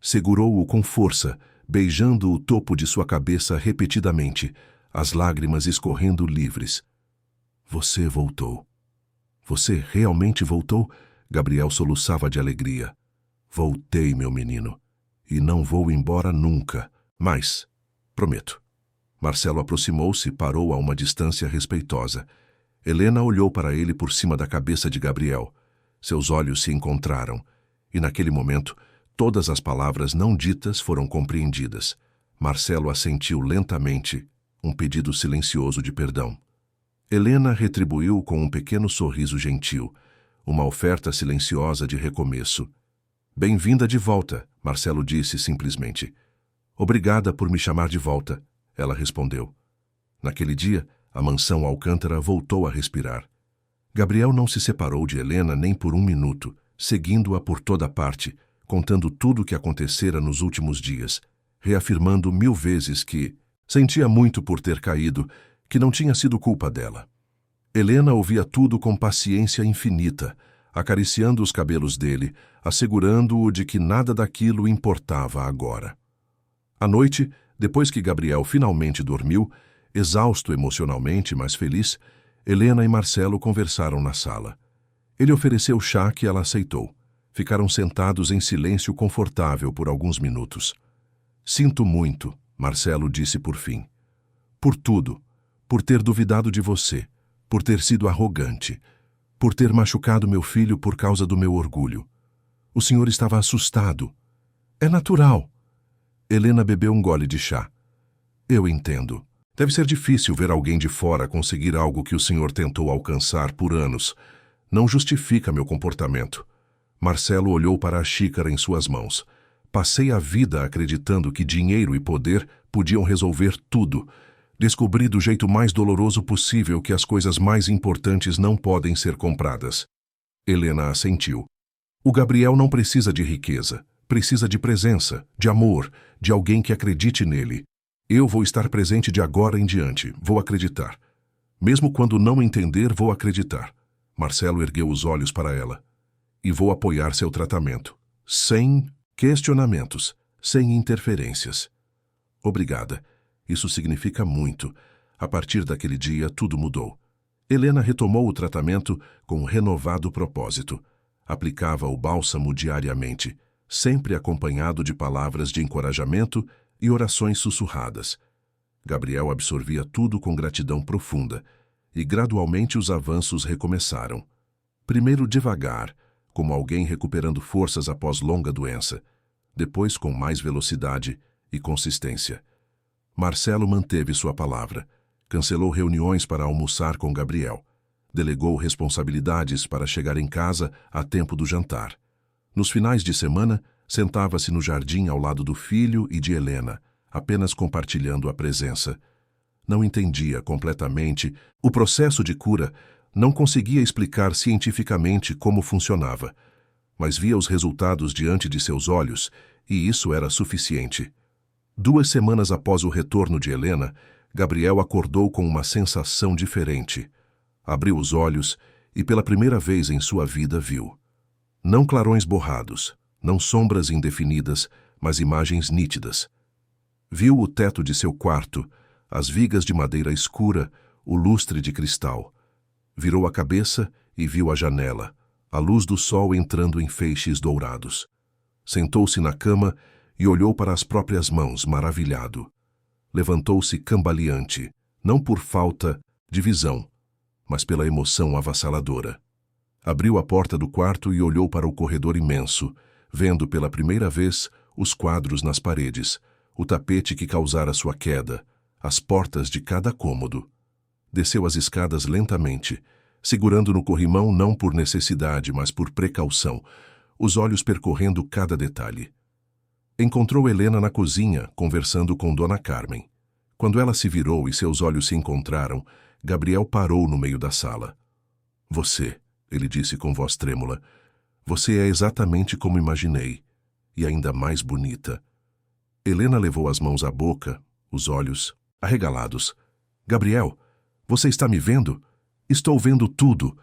Segurou-o com força, beijando o topo de sua cabeça repetidamente, as lágrimas escorrendo livres. Você voltou. Você realmente voltou? Gabriel soluçava de alegria. Voltei, meu menino. E não vou embora nunca. Mas, prometo. Marcelo aproximou-se e parou a uma distância respeitosa. Helena olhou para ele por cima da cabeça de Gabriel. Seus olhos se encontraram, e naquele momento, todas as palavras não ditas foram compreendidas. Marcelo assentiu lentamente, um pedido silencioso de perdão. Helena retribuiu com um pequeno sorriso gentil, uma oferta silenciosa de recomeço. Bem-vinda de volta, Marcelo disse simplesmente. Obrigada por me chamar de volta, ela respondeu. Naquele dia, a mansão Alcântara voltou a respirar. Gabriel não se separou de Helena nem por 1 minuto, seguindo-a por toda parte, contando tudo o que acontecera nos últimos dias, reafirmando 1000 vezes que sentia muito por ter caído, que não tinha sido culpa dela. Helena ouvia tudo com paciência infinita, acariciando os cabelos dele, assegurando-o de que nada daquilo importava agora. À noite, depois que Gabriel finalmente dormiu, exausto emocionalmente, mas feliz, Helena e Marcelo conversaram na sala. Ele ofereceu chá que ela aceitou. Ficaram sentados em silêncio confortável por alguns minutos. Sinto muito, Marcelo disse por fim. Por tudo. Por ter duvidado de você. Por ter sido arrogante. Por ter machucado meu filho por causa do meu orgulho. O senhor estava assustado. É natural. Helena bebeu um gole de chá. Eu entendo. Deve ser difícil ver alguém de fora conseguir algo que o senhor tentou alcançar por anos. Não justifica meu comportamento. Marcelo olhou para a xícara em suas mãos. Passei a vida acreditando que dinheiro e poder podiam resolver tudo. Descobri do jeito mais doloroso possível que as coisas mais importantes não podem ser compradas. Helena assentiu. O Gabriel não precisa de riqueza. Precisa de presença, de amor, de alguém que acredite nele. Eu vou estar presente de agora em diante. Vou acreditar. Mesmo quando não entender, vou acreditar. Marcelo ergueu os olhos para ela. E vou apoiar seu tratamento. Sem Questionamentos, sem interferências. Obrigada. Isso significa muito. A partir daquele dia, tudo mudou. Helena retomou o tratamento com um renovado propósito. Aplicava o bálsamo diariamente, sempre acompanhado de palavras de encorajamento e orações sussurradas. Gabriel absorvia tudo com gratidão profunda, e gradualmente os avanços recomeçaram. Primeiro devagar, como alguém recuperando forças após longa doença. Depois com mais velocidade e consistência. Marcelo manteve sua palavra. Cancelou reuniões para almoçar com Gabriel. Delegou responsabilidades para chegar em casa a tempo do jantar. Nos finais de semana, sentava-se no jardim ao lado do filho e de Helena, apenas compartilhando a presença. Não entendia completamente o processo de cura, não conseguia explicar cientificamente como funcionava, mas via os resultados diante de seus olhos, e isso era suficiente. 2 semanas após o retorno de Helena, Gabriel acordou com uma sensação diferente. Abriu os olhos e pela primeira vez em sua vida viu. Não clarões borrados, não sombras indefinidas, mas imagens nítidas. Viu o teto de seu quarto, as vigas de madeira escura, o lustre de cristal. Virou a cabeça e viu a janela, a luz do sol entrando em feixes dourados. Sentou-se na cama e olhou para as próprias mãos, maravilhado. Levantou-se cambaleante, não por falta de visão, mas pela emoção avassaladora. Abriu a porta do quarto e olhou para o corredor imenso, vendo pela primeira vez os quadros nas paredes, o tapete que causara sua queda, as portas de cada cômodo. Desceu as escadas lentamente, segurando no corrimão não por necessidade, mas por precaução, os olhos percorrendo cada detalhe. Encontrou Helena na cozinha, conversando com Dona Carmen. Quando ela se virou e seus olhos se encontraram, Gabriel parou no meio da sala. Você, ele disse com voz trêmula, você é exatamente como imaginei, e ainda mais bonita. Helena levou as mãos à boca, os olhos arregalados. Gabriel, você está me vendo? Estou vendo tudo.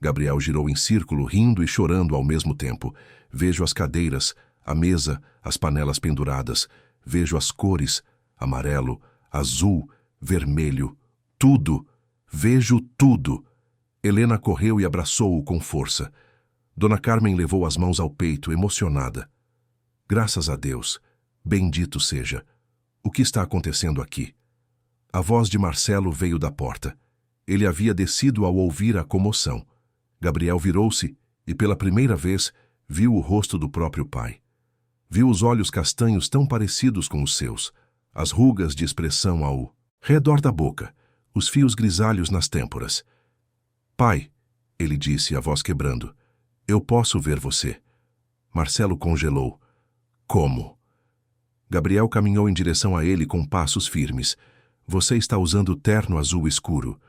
Gabriel girou em círculo, rindo e chorando ao mesmo tempo. Vejo as cadeiras, a mesa, as panelas penduradas. Vejo as cores, amarelo, azul, vermelho, tudo. Vejo tudo. Helena correu e abraçou-o com força. Dona Carmen levou as mãos ao peito, emocionada. Graças a Deus. Bendito seja. O que está acontecendo aqui? A voz de Marcelo veio da porta. Ele havia descido ao ouvir a comoção. Gabriel virou-se e, pela primeira vez, viu o rosto do próprio pai. Viu os olhos castanhos tão parecidos com os seus, as rugas de expressão ao redor da boca, os fios grisalhos nas têmporas. Pai, ele disse, a voz quebrando, eu posso ver você. Marcelo congelou. Como? Gabriel caminhou em direção a ele com passos firmes. Você está usando terno azul escuro,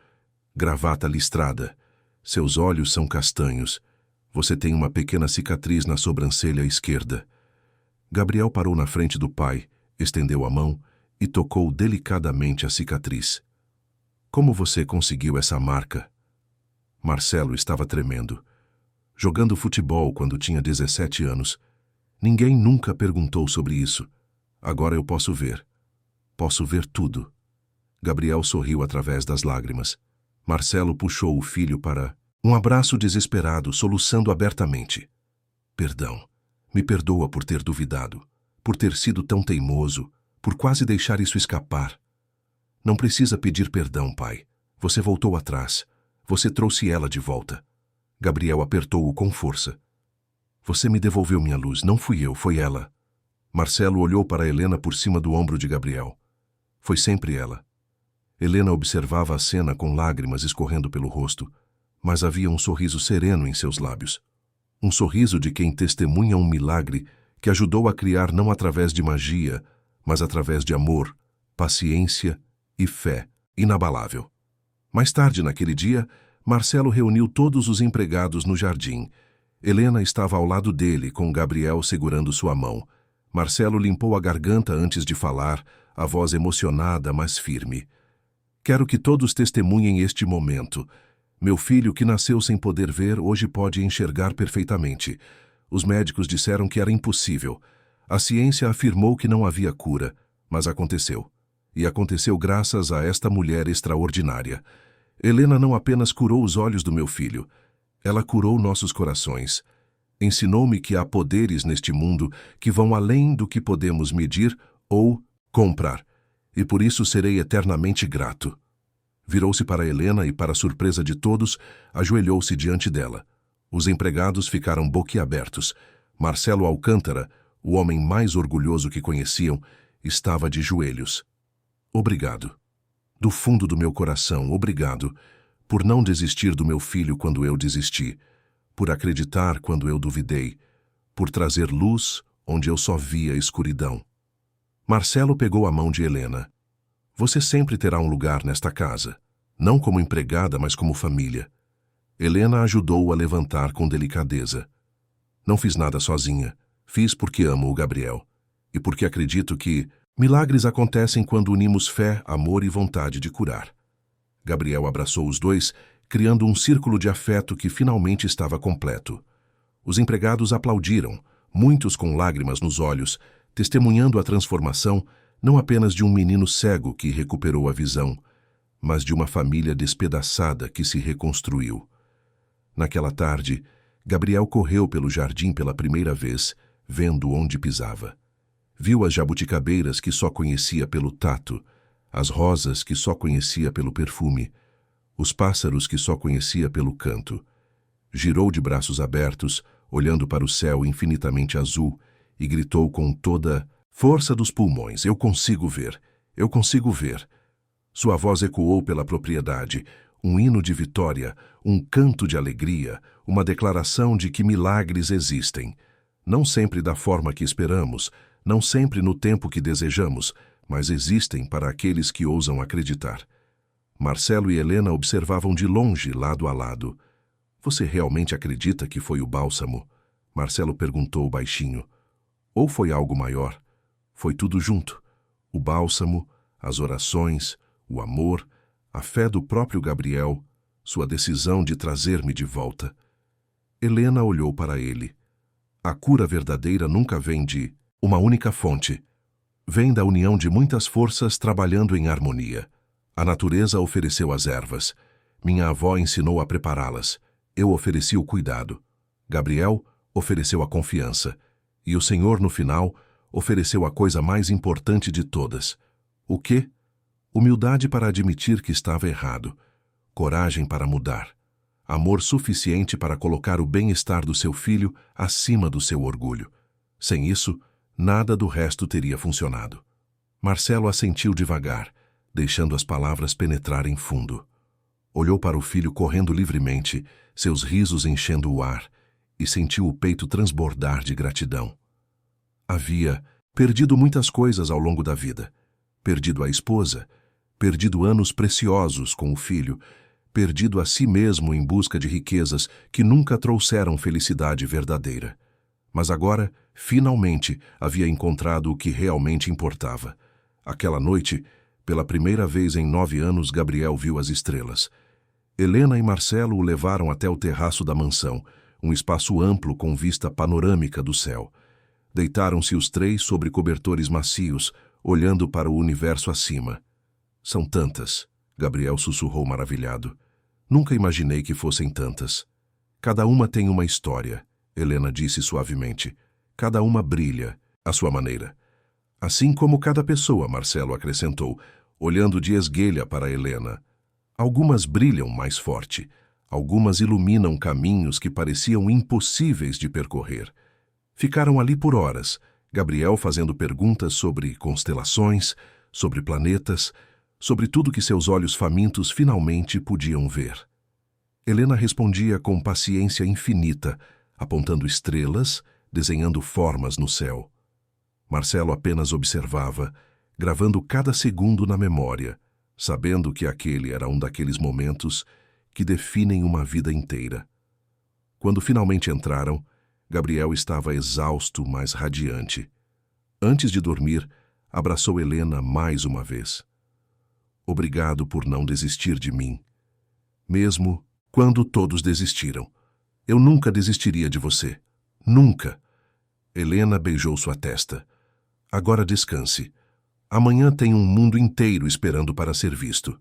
gravata listrada. Seus olhos são castanhos. Você tem uma pequena cicatriz na sobrancelha esquerda. Gabriel parou na frente do pai, estendeu a mão e tocou delicadamente a cicatriz. Como você conseguiu essa marca? Marcelo estava tremendo. Jogando futebol quando tinha 17 anos. Ninguém nunca perguntou sobre isso. Agora eu posso ver. Posso ver tudo. Gabriel sorriu através das lágrimas. Marcelo puxou o filho para um abraço desesperado, soluçando abertamente. Perdão. Me perdoa por ter duvidado, por ter sido tão teimoso, por quase deixar isso escapar. Não precisa pedir perdão, pai. Você voltou atrás. Você trouxe ela de volta. Gabriel apertou-o com força. Você me devolveu minha luz, não fui eu, foi ela. Marcelo olhou para Helena por cima do ombro de Gabriel. Foi sempre ela. Helena observava a cena com lágrimas escorrendo pelo rosto, mas havia um sorriso sereno em seus lábios. Um sorriso de quem testemunha um milagre que ajudou a criar não através de magia, mas através de amor, paciência e fé inabalável. Mais tarde naquele dia, Marcelo reuniu todos os empregados no jardim. Helena estava ao lado dele, com Gabriel segurando sua mão. Marcelo limpou a garganta antes de falar, a voz emocionada, mas firme. Quero que todos testemunhem este momento. Meu filho, que nasceu sem poder ver, hoje pode enxergar perfeitamente. Os médicos disseram que era impossível, A ciência afirmou que não havia cura, mas aconteceu. E aconteceu graças a esta mulher extraordinária. Helena não apenas curou os olhos do meu filho, ela curou nossos corações. Ensinou-me que há poderes neste mundo que vão além do que podemos medir ou comprar, e por isso serei eternamente grato. Virou-se para Helena e, para a surpresa de todos, ajoelhou-se diante dela. Os empregados ficaram boquiabertos. Marcelo Alcântara, o homem mais orgulhoso que conheciam, estava de joelhos. Obrigado. Do fundo do meu coração, obrigado, por não desistir do meu filho quando eu desisti, por acreditar quando eu duvidei, por trazer luz onde eu só via escuridão. Marcelo pegou a mão de Helena. Você sempre terá um lugar nesta casa, não como empregada, mas como família. Helena ajudou-o a levantar com delicadeza. Não fiz nada sozinha, fiz porque amo o Gabriel, e porque acredito que milagres acontecem quando unimos fé, amor e vontade de curar. Gabriel abraçou os dois, criando um círculo de afeto que finalmente estava completo. Os empregados aplaudiram, muitos com lágrimas nos olhos, testemunhando a transformação não apenas de um menino cego que recuperou a visão, mas de uma família despedaçada que se reconstruiu. Naquela tarde, Gabriel correu pelo jardim pela primeira vez, vendo onde pisava. Viu as jabuticabeiras que só conhecia pelo tato, as rosas que só conhecia pelo perfume, os pássaros que só conhecia pelo canto. Girou de braços abertos, olhando para o céu infinitamente azul, e gritou com toda força dos pulmões: "Eu consigo ver! Eu consigo ver!" Sua voz ecoou pela propriedade, um hino de vitória, um canto de alegria, uma declaração de que milagres existem. Não sempre da forma que esperamos, não sempre no tempo que desejamos, mas existem para aqueles que ousam acreditar. Marcelo e Helena observavam de longe, lado a lado. "Você realmente acredita que foi o bálsamo?" Marcelo perguntou baixinho. "Ou foi algo maior? Foi tudo junto. O bálsamo, as orações, o amor, a fé do próprio Gabriel, sua decisão de trazer-me de volta." Helena olhou para ele. A cura verdadeira nunca vem de uma única fonte. Vem da união de muitas forças trabalhando em harmonia. A natureza ofereceu as ervas. Minha avó ensinou a prepará-las. Eu ofereci o cuidado. Gabriel ofereceu a confiança. E o Senhor, no final, ofereceu a coisa mais importante de todas. O quê? Humildade para admitir que estava errado. Coragem para mudar. Amor suficiente para colocar o bem-estar do seu filho acima do seu orgulho. Sem isso, nada do resto teria funcionado. Marcelo assentiu devagar, deixando as palavras penetrarem fundo. Olhou para o filho correndo livremente, seus risos enchendo o ar, e sentiu o peito transbordar de gratidão. Havia perdido muitas coisas ao longo da vida. Perdido a esposa, perdido anos preciosos com o filho, perdido a si mesmo em busca de riquezas que nunca trouxeram felicidade verdadeira. Mas agora, finalmente, havia encontrado o que realmente importava. Aquela noite, pela primeira vez em 9 anos, Gabriel viu as estrelas. Helena e Marcelo o levaram até o terraço da mansão, um espaço amplo com vista panorâmica do céu. Deitaram-se os três sobre cobertores macios, olhando para o universo acima. "São tantas", Gabriel sussurrou maravilhado. "Nunca imaginei que fossem tantas." "Cada uma tem uma história", Helena disse suavemente. "Cada uma brilha, à sua maneira." "Assim como cada pessoa", Marcelo acrescentou, olhando de esguelha para Helena. "Algumas brilham mais forte, algumas iluminam caminhos que pareciam impossíveis de percorrer." Ficaram ali por horas, Gabriel fazendo perguntas sobre constelações, sobre planetas, sobre tudo que seus olhos famintos finalmente podiam ver. Helena respondia com paciência infinita, apontando estrelas, desenhando formas no céu. Marcelo apenas observava, gravando cada segundo na memória, sabendo que aquele era um daqueles momentos que definem uma vida inteira. Quando finalmente entraram, Gabriel estava exausto, mas radiante. Antes de dormir, abraçou Helena mais uma vez. "Obrigado por não desistir de mim. Mesmo quando todos desistiram. Eu nunca desistiria de você. Nunca." Helena beijou sua testa. Agora descanse. Amanhã tem um mundo inteiro esperando para ser visto.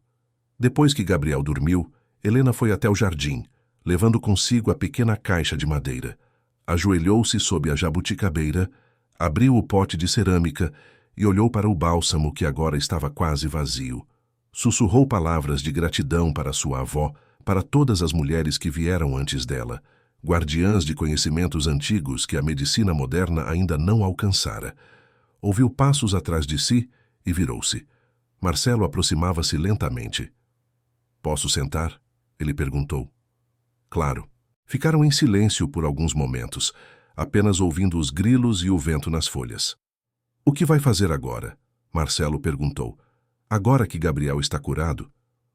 Depois que Gabriel dormiu, Helena foi até o jardim, levando consigo a pequena caixa de madeira. Ajoelhou-se sob a jabuticabeira, abriu o pote de cerâmica e olhou para o bálsamo que agora estava quase vazio. Sussurrou palavras de gratidão para sua avó, para todas as mulheres que vieram antes dela, guardiãs de conhecimentos antigos que a medicina moderna ainda não alcançara. Ouviu passos atrás de si e virou-se. Marcelo aproximava-se lentamente. "Posso sentar?" ele perguntou. Claro. Ficaram em silêncio por alguns momentos, apenas ouvindo os grilos e o vento nas folhas. "O que vai fazer agora?" Marcelo perguntou. "Agora que Gabriel está curado,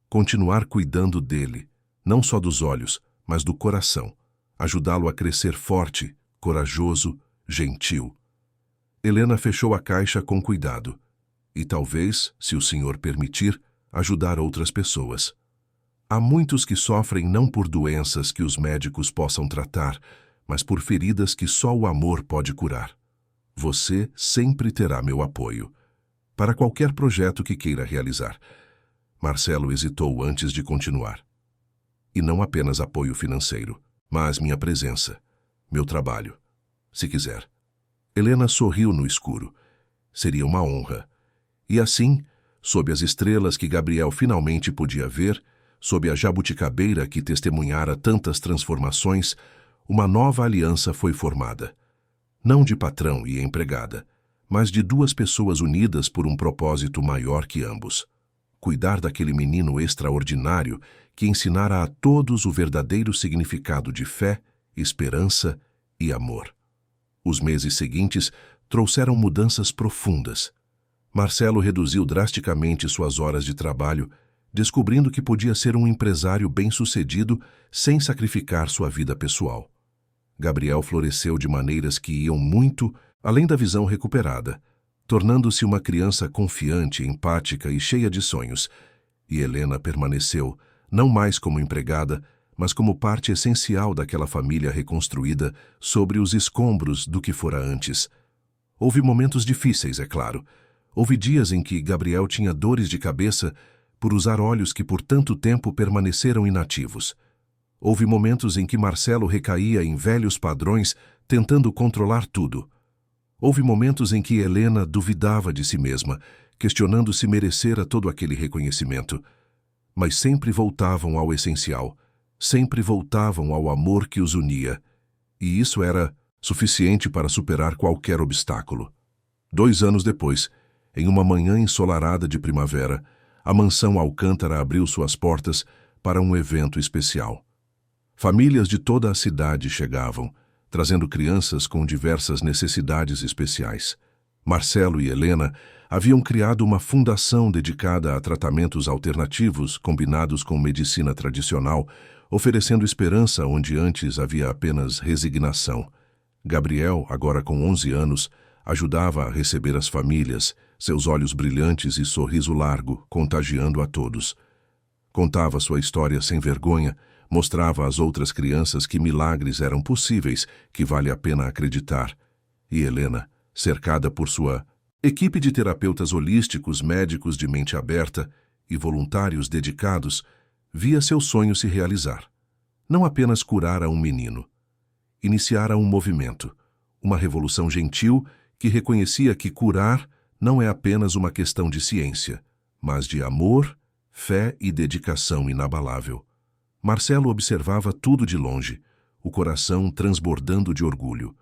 continuar cuidando dele, não só dos olhos, mas do coração, ajudá-lo a crescer forte, corajoso, gentil." Helena fechou a caixa com cuidado. "E talvez, se o senhor permitir, ajudar outras pessoas. Há muitos que sofrem não por doenças que os médicos possam tratar, mas por feridas que só o amor pode curar. Você sempre terá meu apoio, para qualquer projeto que queira realizar." Marcelo hesitou antes de continuar. "E não apenas apoio financeiro, mas minha presença, meu trabalho, se quiser." Helena sorriu no escuro. Seria uma honra. E assim, sob as estrelas que Gabriel finalmente podia ver, sob a jabuticabeira que testemunhara tantas transformações, uma nova aliança foi formada. Não de patrão e empregada, mas de duas pessoas unidas por um propósito maior que ambos. Cuidar daquele menino extraordinário que ensinara a todos o verdadeiro significado de fé, esperança e amor. Os meses seguintes trouxeram mudanças profundas. Marcelo reduziu drasticamente suas horas de trabalho, descobrindo que podia ser um empresário bem-sucedido sem sacrificar sua vida pessoal. Gabriel floresceu de maneiras que iam muito além da visão recuperada, tornando-se uma criança confiante, empática e cheia de sonhos. E Helena permaneceu, não mais como empregada, mas como parte essencial daquela família reconstruída sobre os escombros do que fora antes. Houve momentos difíceis, é claro. Houve dias em que Gabriel tinha dores de cabeça por usar olhos que por tanto tempo permaneceram inativos. Houve momentos em que Marcelo recaía em velhos padrões, tentando controlar tudo. Houve momentos em que Helena duvidava de si mesma, questionando se merecera todo aquele reconhecimento. Mas sempre voltavam ao essencial, sempre voltavam ao amor que os unia. E isso era suficiente para superar qualquer obstáculo. 2 anos depois, em uma manhã ensolarada de primavera, a mansão Alcântara abriu suas portas para um evento especial. Famílias de toda a cidade chegavam, trazendo crianças com diversas necessidades especiais. Marcelo e Helena haviam criado uma fundação dedicada a tratamentos alternativos combinados com medicina tradicional, oferecendo esperança onde antes havia apenas resignação. Gabriel, agora com 11 anos, ajudava a receber as famílias, seus olhos brilhantes e sorriso largo, contagiando a todos. Contava sua história sem vergonha, mostrava às outras crianças que milagres eram possíveis, que vale a pena acreditar. E Helena, cercada por sua equipe de terapeutas holísticos, médicos de mente aberta e voluntários dedicados, via seu sonho se realizar. Não apenas curar a um menino. Iniciara um movimento, uma revolução gentil que reconhecia que curar não é apenas uma questão de ciência, mas de amor, fé e dedicação inabalável. Marcelo observava tudo de longe, o coração transbordando de orgulho.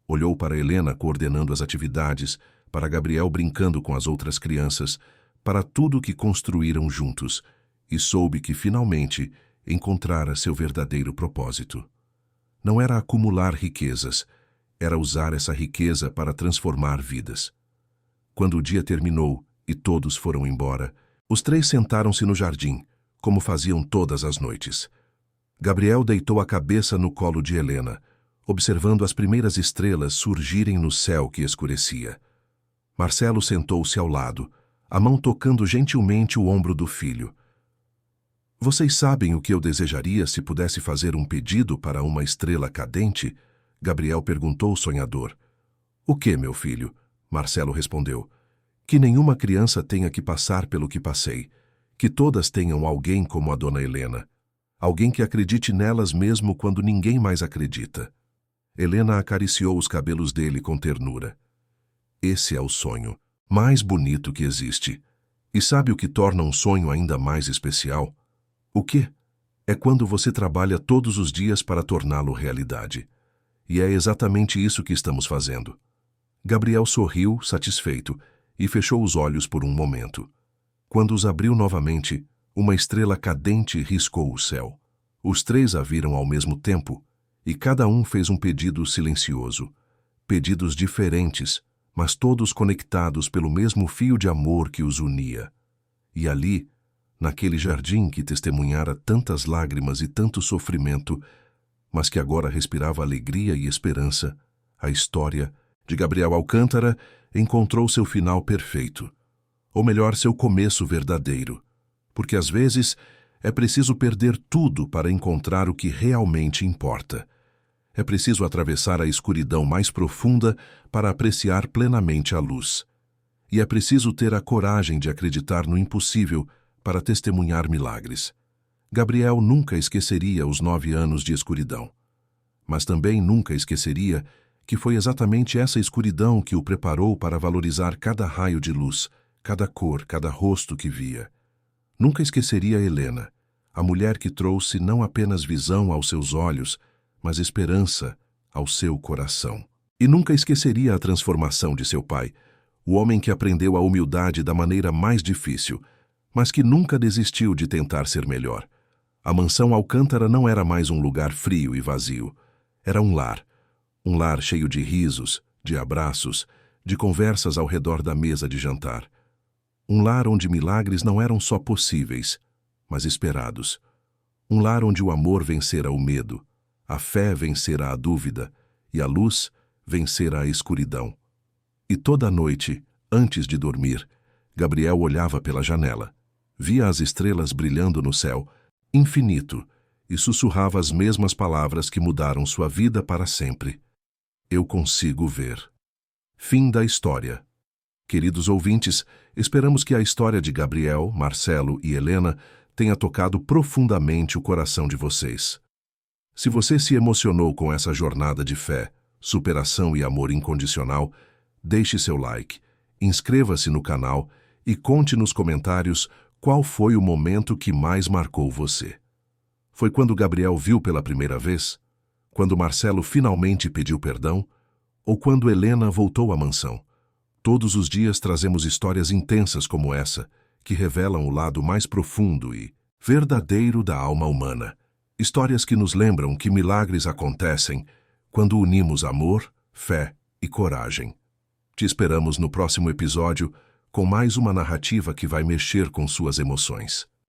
Olhou para Helena coordenando as atividades, para Gabriel brincando com as outras crianças, para tudo que construíram juntos, e soube que, finalmente, encontrara seu verdadeiro propósito. Não era acumular riquezas, era usar essa riqueza para transformar vidas. Quando o dia terminou e todos foram embora, os 3 sentaram-se no jardim, como faziam todas as noites. Gabriel deitou a cabeça no colo de Helena, observando as primeiras estrelas surgirem no céu que escurecia. Marcelo sentou-se ao lado, a mão tocando gentilmente o ombro do filho. "Vocês sabem o que eu desejaria se pudesse fazer um pedido para uma estrela cadente?" Gabriel perguntou sonhador. O que, meu filho? Marcelo respondeu. Que nenhuma criança tenha que passar pelo que passei. Que todas tenham alguém como a dona Helena. Alguém que acredite nelas mesmo quando ninguém mais acredita. Helena acariciou os cabelos dele com ternura. Esse é o sonho, mais bonito que existe. E sabe o que torna um sonho ainda mais especial? O quê? É quando você trabalha todos os dias para torná-lo realidade. E é exatamente isso que estamos fazendo. Gabriel sorriu, satisfeito, e fechou os olhos por um momento. Quando os abriu novamente, uma estrela cadente riscou o céu. Os três a viram ao mesmo tempo, e cada um fez um pedido silencioso. Pedidos diferentes, mas todos conectados pelo mesmo fio de amor que os unia. E ali, naquele jardim que testemunhara tantas lágrimas e tanto sofrimento, mas que agora respirava alegria e esperança, a história de Gabriel Alcântara encontrou seu final perfeito. Ou melhor, seu começo verdadeiro. Porque às vezes é preciso perder tudo para encontrar o que realmente importa. É preciso atravessar a escuridão mais profunda para apreciar plenamente a luz. E é preciso ter a coragem de acreditar no impossível para testemunhar milagres. Gabriel nunca esqueceria os 9 anos de escuridão. Mas também nunca esqueceria que foi exatamente essa escuridão que o preparou para valorizar cada raio de luz, cada cor, cada rosto que via. Nunca esqueceria Helena, a mulher que trouxe não apenas visão aos seus olhos, mas esperança ao seu coração. E nunca esqueceria a transformação de seu pai, o homem que aprendeu a humildade da maneira mais difícil, mas que nunca desistiu de tentar ser melhor. A mansão Alcântara não era mais um lugar frio e vazio. Era um lar cheio de risos, de abraços, de conversas ao redor da mesa de jantar. Um lar onde milagres não eram só possíveis, mas esperados. Um lar onde o amor vencera o medo, a fé vencera a dúvida e a luz vencera a escuridão. E toda noite, antes de dormir, Gabriel olhava pela janela, via as estrelas brilhando no céu, infinito, e sussurrava as mesmas palavras que mudaram sua vida para sempre. Eu consigo ver. Fim da história. Queridos ouvintes, esperamos que a história de Gabriel, Marcelo e Helena tenha tocado profundamente o coração de vocês. Se você se emocionou com essa jornada de fé, superação e amor incondicional, deixe seu like, inscreva-se no canal e conte nos comentários qual foi o momento que mais marcou você. Foi quando Gabriel viu pela primeira vez? Quando Marcelo finalmente pediu perdão? Ou quando Helena voltou à mansão? Todos os dias trazemos histórias intensas como essa, que revelam o lado mais profundo e verdadeiro da alma humana. Histórias que nos lembram que milagres acontecem quando unimos amor, fé e coragem. Te esperamos no próximo episódio com mais uma narrativa que vai mexer com suas emoções.